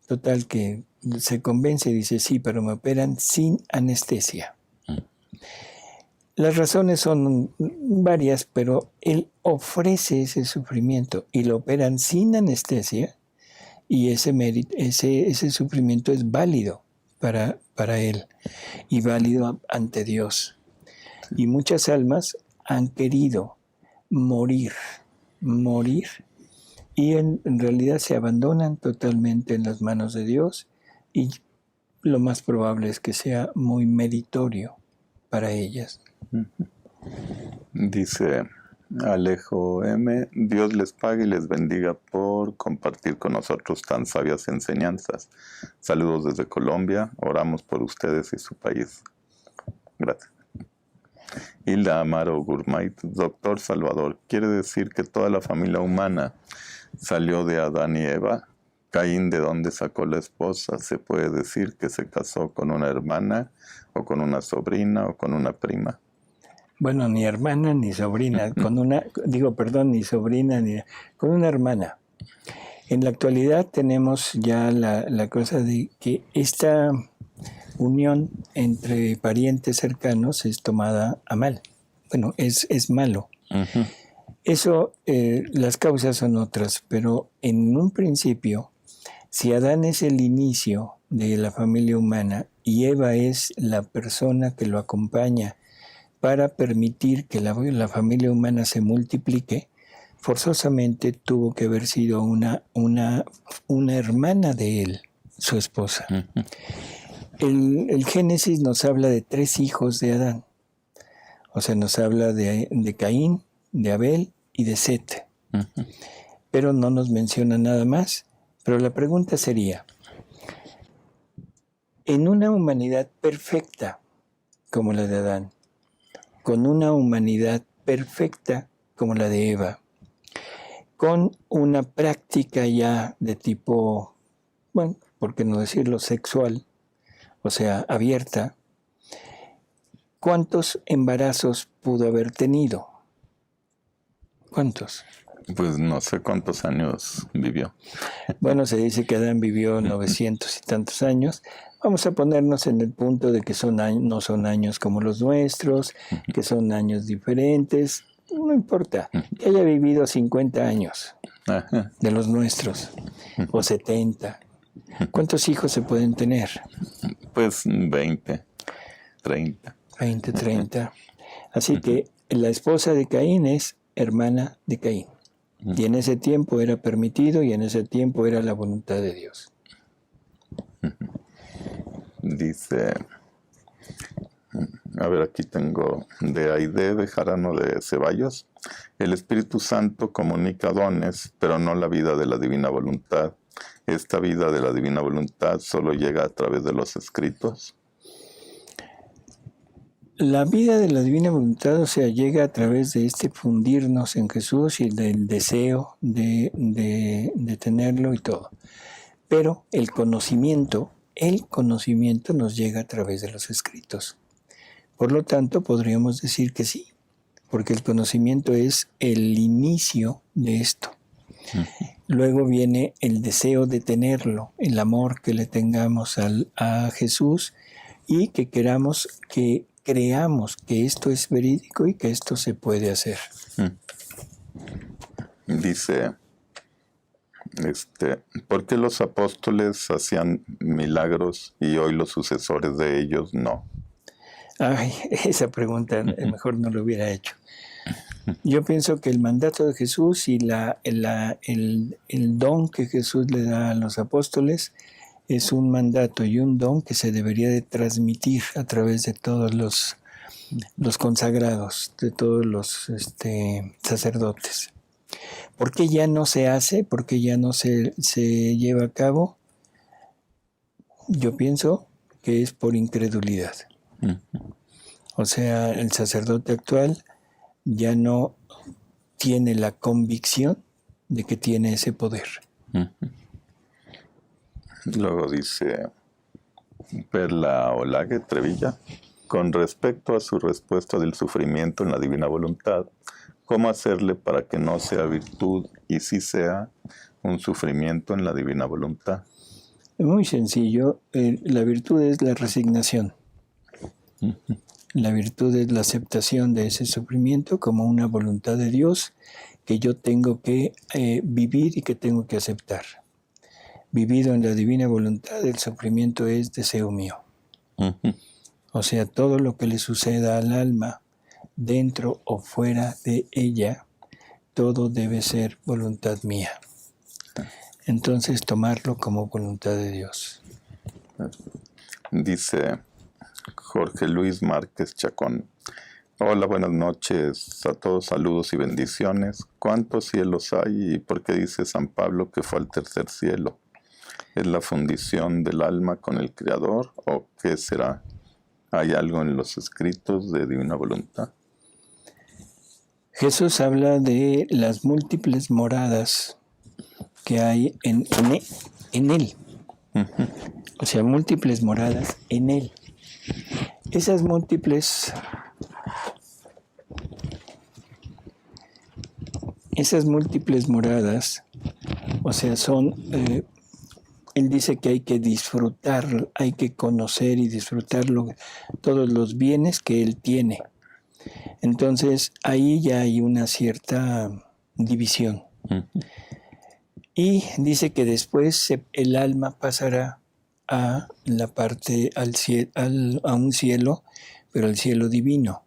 Total que se convence y dice, sí, pero me operan sin anestesia. Las razones son varias, pero él ofrece ese sufrimiento y lo operan sin anestesia y ese sufrimiento es válido para él y válido ante Dios. Y muchas almas han querido morir y en realidad se abandonan totalmente en las manos de Dios y lo más probable es que sea muy meritorio para ellas. Dice Alejo M, Dios les pague y les bendiga por compartir con nosotros tan sabias enseñanzas. Saludos desde Colombia, oramos por ustedes y su país. Gracias. Hilda Amaro Gurmait, doctor Salvador, ¿quiere decir que toda la familia humana salió de Adán y Eva? Caín, ¿de dónde sacó la esposa? ¿Se puede decir que se casó con una hermana o con una sobrina o con una prima? Bueno, ni hermana ni sobrina, con una hermana. En la actualidad tenemos ya la cosa de que esta unión entre parientes cercanos es tomada a mal. Bueno, es malo. Eso, las causas son otras, pero en un principio, si Adán es el inicio de la familia humana y Eva es la persona que lo acompaña para permitir que la familia humana se multiplique, forzosamente tuvo que haber sido una hermana de él, su esposa. El Génesis nos habla de 3 hijos de Adán. O sea, nos habla de Caín, de Abel y de Set. Pero no nos menciona nada más. Pero la pregunta sería, en una humanidad perfecta como la de Adán, con una humanidad perfecta como la de Eva, con una práctica ya de tipo, bueno, por qué no decirlo, sexual, o sea, abierta, ¿cuántos embarazos pudo haber tenido? ¿Cuántos? Pues no sé cuántos años vivió. Bueno, se dice que Adán vivió 900 y tantos años. Vamos a ponernos en el punto de que no son años como los nuestros, que son años diferentes. no importa, que haya vivido 50 años Ajá. de los nuestros, o 70. ¿Cuántos hijos se pueden tener? Pues 20, 30. 20, 30. Así que la esposa de Caín es hermana de Caín. Y en ese tiempo era permitido y en ese tiempo era la voluntad de Dios. Dice, a ver, aquí tengo de Aide Bejarano de Ceballos. El Espíritu Santo comunica dones, pero no la vida de la divina voluntad. Esta vida de la divina voluntad solo llega a través de los escritos. La vida de la divina voluntad, o sea, llega a través de este fundirnos en Jesús y del deseo de tenerlo y todo. Pero el conocimiento nos llega a través de los escritos. Por lo tanto, podríamos decir que sí, porque el conocimiento es el inicio de esto. Luego viene el deseo de tenerlo, el amor que le tengamos a Jesús y que creamos que esto es verídico y que esto se puede hacer. Dice, ¿por qué los apóstoles hacían milagros y hoy los sucesores de ellos no? Ay, esa pregunta mejor no lo hubiera hecho. Yo pienso que el mandato de Jesús y el don que Jesús le da a los apóstoles es un mandato y un don que se debería de transmitir a través de todos los consagrados, de todos los sacerdotes. ¿Por qué ya no se hace? ¿Por qué ya no se lleva a cabo? Yo pienso que es por incredulidad. O sea, el sacerdote actual ya no tiene la convicción de que tiene ese poder. Luego dice Perla Olague Trevilla, con respecto a su respuesta del sufrimiento en la divina voluntad, ¿cómo hacerle para que no sea virtud y sí sea un sufrimiento en la divina voluntad? Es muy sencillo. La virtud es la resignación. La virtud es la aceptación de ese sufrimiento como una voluntad de Dios que yo tengo que vivir y que tengo que aceptar. Vivido en la divina voluntad, el sufrimiento es deseo mío. O sea, todo lo que le suceda al alma, dentro o fuera de ella, todo debe ser voluntad mía. Entonces, tomarlo como voluntad de Dios. Dice Jorge Luis Márquez Chacón. Hola, buenas noches a todos, saludos y bendiciones. ¿Cuántos cielos hay y por qué dice San Pablo que fue al tercer cielo? ¿Es la fundición del alma con el Creador o qué será? ¿Hay algo en los escritos de divina voluntad? Jesús habla de las múltiples moradas que hay en Él. O sea, múltiples moradas en Él. Esas múltiples moradas, o sea, son... Él dice que hay que disfrutar, hay que conocer y disfrutar todos los bienes que Él tiene. Entonces, ahí ya hay una cierta división. Y dice que después el alma pasará a la parte, a un cielo, pero el cielo divino.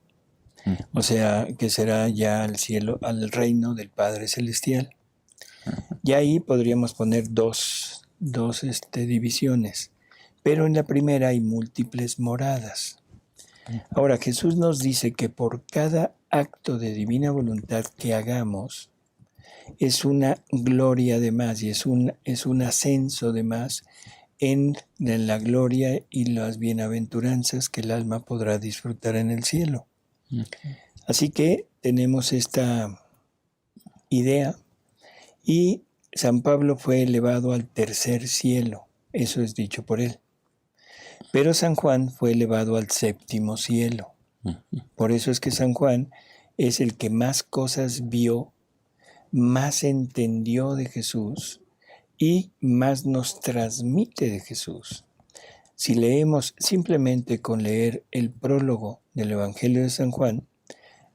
O sea, que será ya al cielo, al reino del Padre Celestial. Y ahí podríamos poner dos divisiones, pero en la primera hay múltiples moradas. Ahora, Jesús nos dice que por cada acto de divina voluntad que hagamos, es una gloria de más y es un ascenso de más en la gloria y las bienaventuranzas que el alma podrá disfrutar en el cielo. Así que tenemos esta idea y San Pablo fue elevado al tercer cielo, eso es dicho por él. Pero San Juan fue elevado al séptimo cielo. Por eso es que San Juan es el que más cosas vio, más entendió de Jesús y más nos transmite de Jesús. Si leemos simplemente con leer el prólogo del Evangelio de San Juan,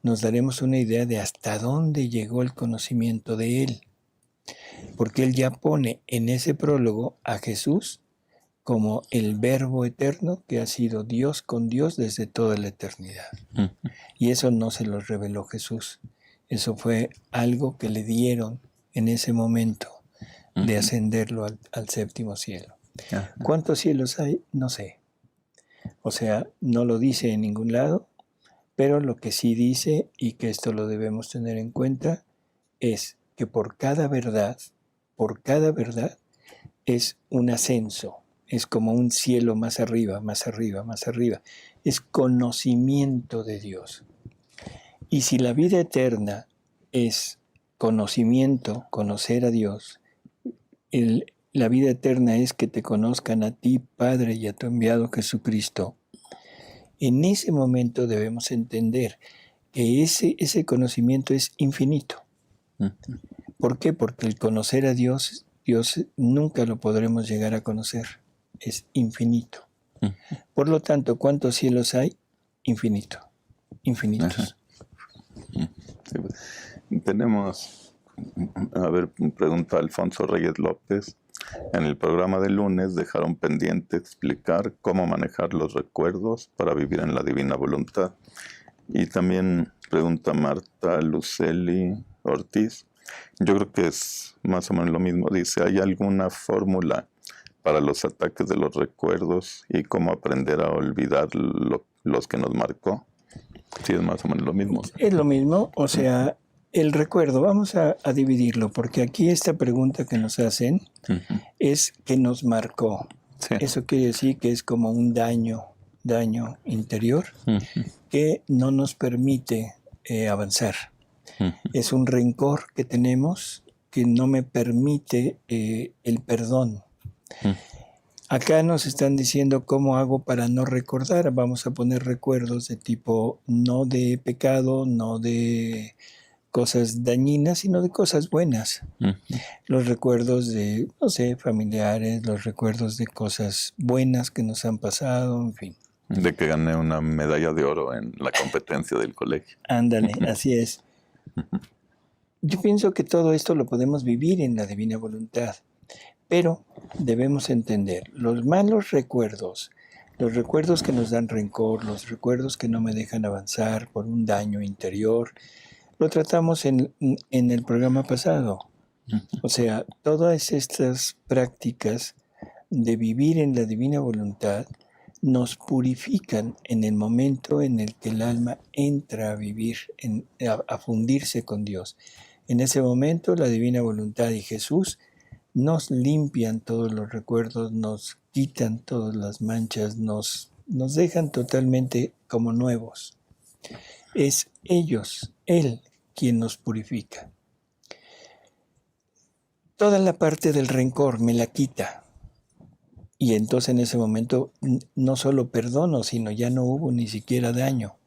nos daremos una idea de hasta dónde llegó el conocimiento de Él. Porque Él ya pone en ese prólogo a Jesús como el Verbo eterno que ha sido Dios con Dios desde toda la eternidad. Y eso no se lo reveló Jesús. Eso fue algo que le dieron en ese momento de ascenderlo al séptimo cielo. ¿Cuántos cielos hay? No sé. O sea, no lo dice en ningún lado, pero lo que sí dice, y que esto lo debemos tener en cuenta, es que por cada verdad es un ascenso, es como un cielo más arriba, más arriba, más arriba. Es conocimiento de Dios. Y si la vida eterna es conocimiento, conocer a Dios, la vida eterna es que te conozcan a ti, Padre, y a tu enviado Jesucristo. En ese momento debemos entender que ese conocimiento es infinito. ¿Por qué? Porque el conocer a Dios nunca lo podremos llegar a conocer. Es infinito. Por lo tanto, ¿cuántos cielos hay? Infinito. Infinitos. Sí. Tenemos, pregunta Alfonso Reyes López. En el programa de lunes dejaron pendiente explicar cómo manejar los recuerdos para vivir en la divina voluntad. Y también pregunta Marta Luceli Ortiz. Yo creo que es más o menos lo mismo. Dice, ¿hay alguna fórmula para los ataques de los recuerdos y cómo aprender a olvidar los que nos marcó? Sí, es más o menos lo mismo. Es lo mismo, o sea, el recuerdo, vamos a dividirlo, porque aquí esta pregunta que nos hacen es que nos marcó. Sí. Eso quiere decir que es como un daño interior que no nos permite avanzar. Es un rencor que tenemos que no me permite el perdón. Acá nos están diciendo cómo hago para no recordar. Vamos a poner recuerdos de tipo no de pecado, no de cosas dañinas, sino de cosas buenas. Los recuerdos de, no sé, familiares, los recuerdos de cosas buenas que nos han pasado, en fin. De que gané una medalla de oro en la competencia del colegio. Ándale, así es. Yo pienso que todo esto lo podemos vivir en la divina voluntad, pero debemos entender los malos recuerdos, los recuerdos que nos dan rencor, los recuerdos que no me dejan avanzar por un daño interior, lo tratamos en el programa pasado. O sea, todas estas prácticas de vivir en la divina voluntad nos purifican en el momento en el que el alma entra a vivir, a fundirse con Dios. En ese momento la divina voluntad y Jesús nos limpian todos los recuerdos, nos quitan todas las manchas, nos dejan totalmente como nuevos. Es Él quien nos purifica. Toda la parte del rencor me la quita. Y entonces en ese momento no solo perdono, sino ya no hubo ni siquiera daño.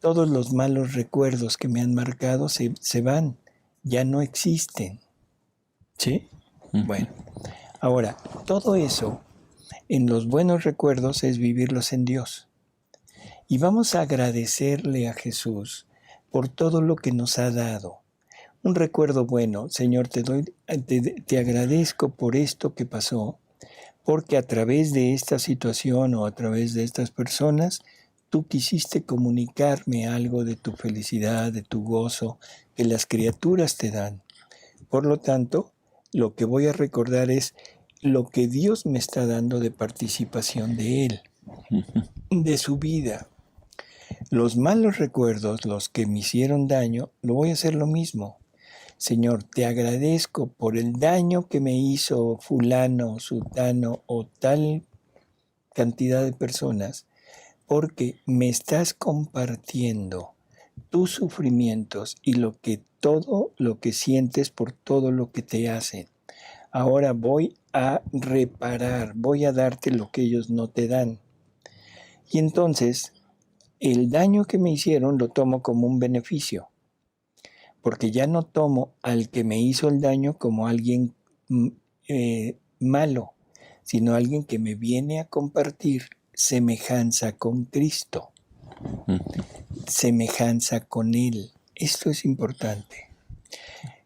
Todos los malos recuerdos que me han marcado se van, ya no existen. ¿Sí? Bueno, ahora, todo eso en los buenos recuerdos es vivirlos en Dios. Y vamos a agradecerle a Jesús por todo lo que nos ha dado. Un recuerdo bueno, Señor, te agradezco por esto que pasó, porque a través de esta situación o a través de estas personas, tú quisiste comunicarme algo de tu felicidad, de tu gozo, que las criaturas te dan. Por lo tanto, lo que voy a recordar es lo que Dios me está dando de participación de Él, de su vida. Los malos recuerdos, los que me hicieron daño, lo voy a hacer lo mismo. Señor, te agradezco por el daño que me hizo fulano, sutano o tal cantidad de personas, porque me estás compartiendo tus sufrimientos y todo lo que sientes por todo lo que te hacen. Ahora voy a reparar, voy a darte lo que ellos no te dan. Y entonces, el daño que me hicieron lo tomo como un beneficio, porque ya no tomo al que me hizo el daño como alguien malo, sino alguien que me viene a compartir semejanza con Cristo. semejanza con Él. Esto es importante.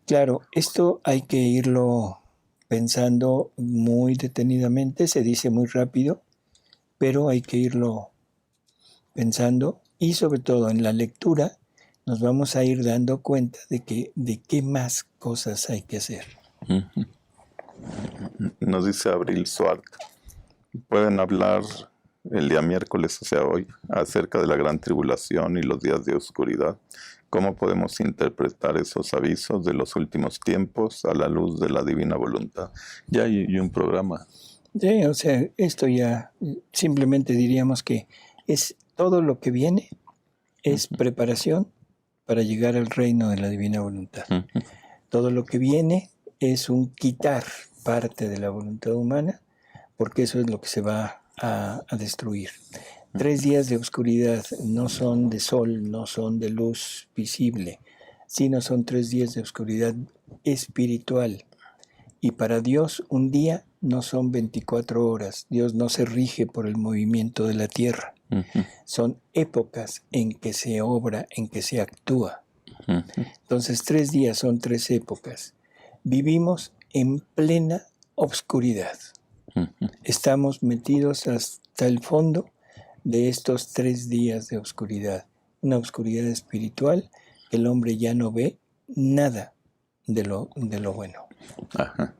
Claro, esto hay que irlo pensando muy detenidamente, se dice muy rápido, pero hay que irlo pensando y sobre todo en la lectura nos vamos a ir dando cuenta de qué más cosas hay que hacer. Nos dice Abril Suart, pueden hablar el día miércoles, o sea hoy, acerca de la gran tribulación y los días de oscuridad. ¿Cómo podemos interpretar esos avisos de los últimos tiempos a la luz de la divina voluntad? Ya hay un programa. Sí, o sea, esto ya simplemente diríamos que es todo lo que viene, es preparación para llegar al reino de la divina voluntad. Todo lo que viene es un quitar parte de la voluntad humana, porque eso es lo que se va a destruir. 3 días de oscuridad no son de sol, no son de luz visible, sino son 3 días de oscuridad espiritual. Y para Dios un día no son 24 horas. Dios no se rige por el movimiento de la tierra. Son épocas en que se obra, en que se actúa. Entonces 3 días son 3 épocas. Vivimos en plena obscuridad. Estamos metidos hasta el fondo de estos 3 días de oscuridad. Una oscuridad espiritual que el hombre ya no ve nada de lo bueno. Ajá.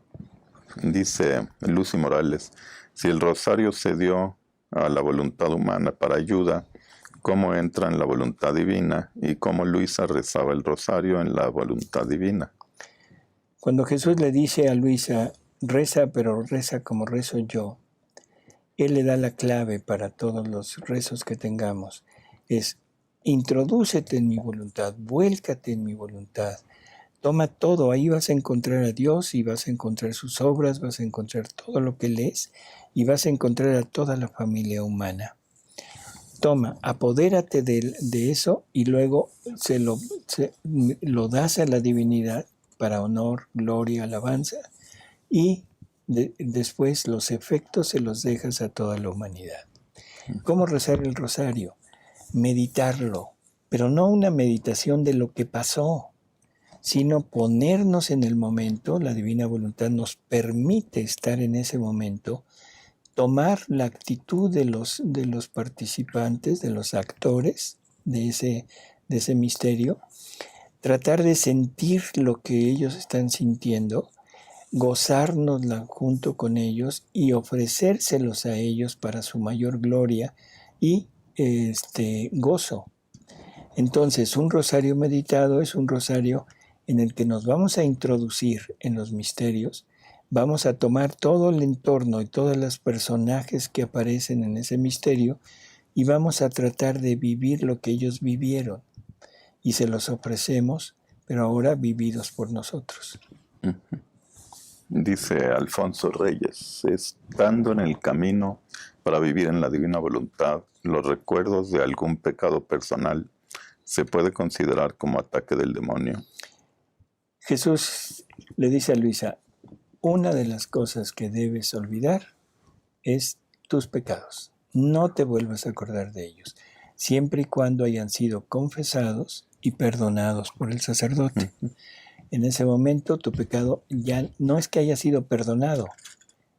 Dice Lucy Morales, si el rosario se dio a la voluntad humana para ayuda, ¿cómo entra en la voluntad divina? Y cómo Luisa rezaba el rosario en la voluntad divina. Cuando Jesús le dice a Luisa, reza, pero reza como rezo yo, Él le da la clave para todos los rezos que tengamos. Es, introdúcete en mi voluntad, vuélcate en mi voluntad. Toma todo, ahí vas a encontrar a Dios y vas a encontrar sus obras, vas a encontrar todo lo que lees y vas a encontrar a toda la familia humana. Toma, apodérate de eso y luego lo das a la divinidad para honor, gloria, alabanza y después los efectos se los dejas a toda la humanidad. ¿Cómo rezar el rosario? Meditarlo, pero no una meditación de lo que pasó, sino ponernos en el momento. La divina voluntad nos permite estar en ese momento, tomar la actitud de los participantes, de los actores de ese misterio, tratar de sentir lo que ellos están sintiendo, gozárnosla junto con ellos y ofrecérselos a ellos para su mayor gloria y gozo. Entonces, un rosario meditado es un rosario en el que nos vamos a introducir en los misterios, vamos a tomar todo el entorno y todos los personajes que aparecen en ese misterio y vamos a tratar de vivir lo que ellos vivieron y se los ofrecemos, pero ahora vividos por nosotros. Dice Alfonso Reyes, estando en el camino para vivir en la divina voluntad, los recuerdos de algún pecado personal se puede considerar como ataque del demonio. Jesús le dice a Luisa, una de las cosas que debes olvidar es tus pecados. No te vuelvas a acordar de ellos, siempre y cuando hayan sido confesados y perdonados por el sacerdote. En ese momento tu pecado ya no es que haya sido perdonado,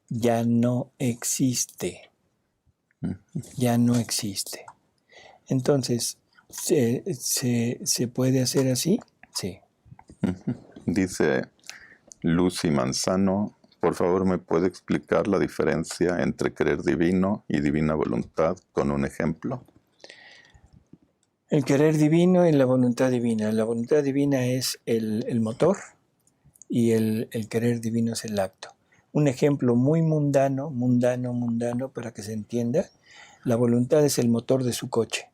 ya no existe. Ya no existe. Entonces, ¿se puede hacer así? Sí. Dice Lucy Manzano, por favor, ¿me puede explicar la diferencia entre querer divino y divina voluntad con un ejemplo? El querer divino y la voluntad divina. La voluntad divina es el motor y el querer divino es el acto. Un ejemplo muy mundano para que se entienda. La voluntad es el motor de su coche.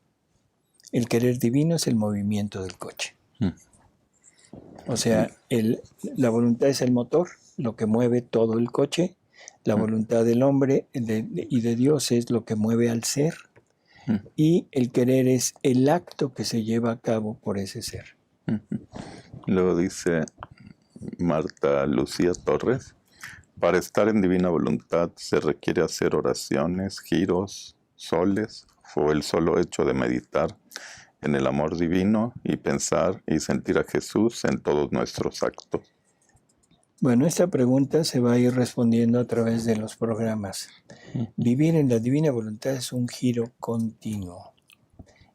El querer divino es el movimiento del coche. O sea, la voluntad es el motor, lo que mueve todo el coche. La voluntad del hombre y de Dios es lo que mueve al ser. Y el querer es el acto que se lleva a cabo por ese ser. Luego dice Marta Lucía Torres, para estar en divina voluntad se requiere hacer oraciones, giros, soles o el solo hecho de meditar en el amor divino y pensar y sentir a Jesús en todos nuestros actos? Bueno, esta pregunta se va a ir respondiendo a través de los programas. Vivir en la divina voluntad es un giro continuo.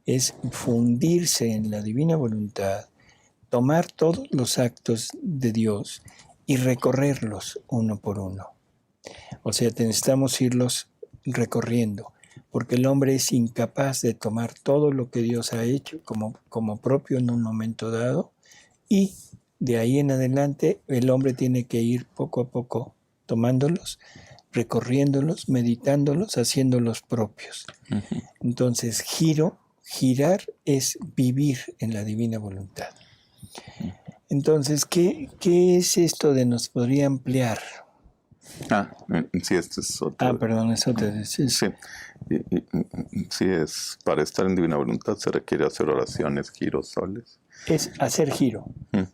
Es fundirse en la divina voluntad, tomar todos los actos de Dios y recorrerlos uno por uno. O sea, necesitamos irlos recorriendo, porque el hombre es incapaz de tomar todo lo que Dios ha hecho como propio en un momento dado, y de ahí en adelante el hombre tiene que ir poco a poco tomándolos, recorriéndolos, meditándolos, haciéndolos propios. Entonces, girar es vivir en la divina voluntad. Entonces, ¿qué es esto de nos podría ampliar? Sí, este es otro. Perdón, es otro. Sí, es para estar en divina voluntad se requiere hacer oraciones, giros, soles. Es hacer giro.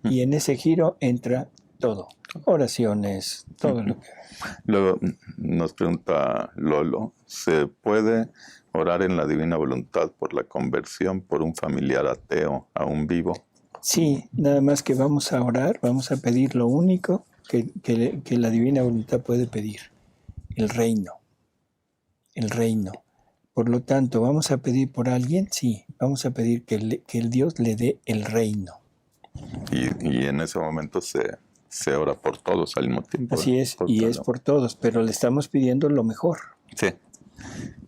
Y en ese giro entra todo. Oraciones, todo lo que... Luego nos pregunta Lolo, ¿se puede orar en la divina voluntad por la conversión por un familiar ateo aún vivo? Sí, nada más que vamos a orar, vamos a pedir lo único que la divina voluntad puede pedir, el reino. El reino. Por lo tanto, ¿vamos a pedir por alguien? Sí, vamos a pedir que el Dios le dé el reino. Y en ese momento se ora por todos al mismo tiempo. Así es, y es por todos, pero le estamos pidiendo lo mejor. Sí.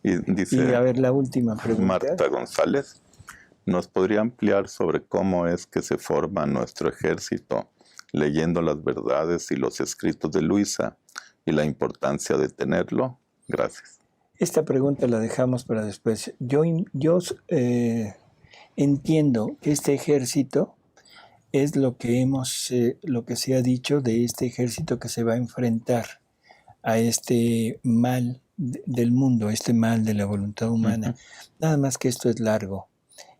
Y dice, a ver, la última pregunta. Marta González, ¿nos podría ampliar sobre cómo es que se forma nuestro ejército leyendo las verdades y los escritos de Luisa y la importancia de tenerlo? Gracias. Esta pregunta la dejamos para después. Yo entiendo que este ejército es lo que se ha dicho de este ejército que se va a enfrentar a este mal del mundo, este mal de la voluntad humana. Nada más que esto es largo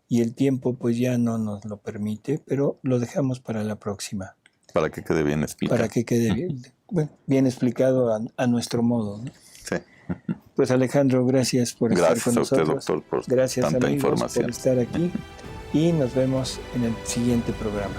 y el tiempo pues ya no nos lo permite, pero lo dejamos para la próxima. Para que quede bien explicado. Para que quede bien explicado a nuestro modo, ¿no? Sí. Pues Alejandro, gracias por estar con nosotros. Gracias a usted, doctor, por gracias, tanta amigos, información. por estar aquí y nos vemos en el siguiente programa.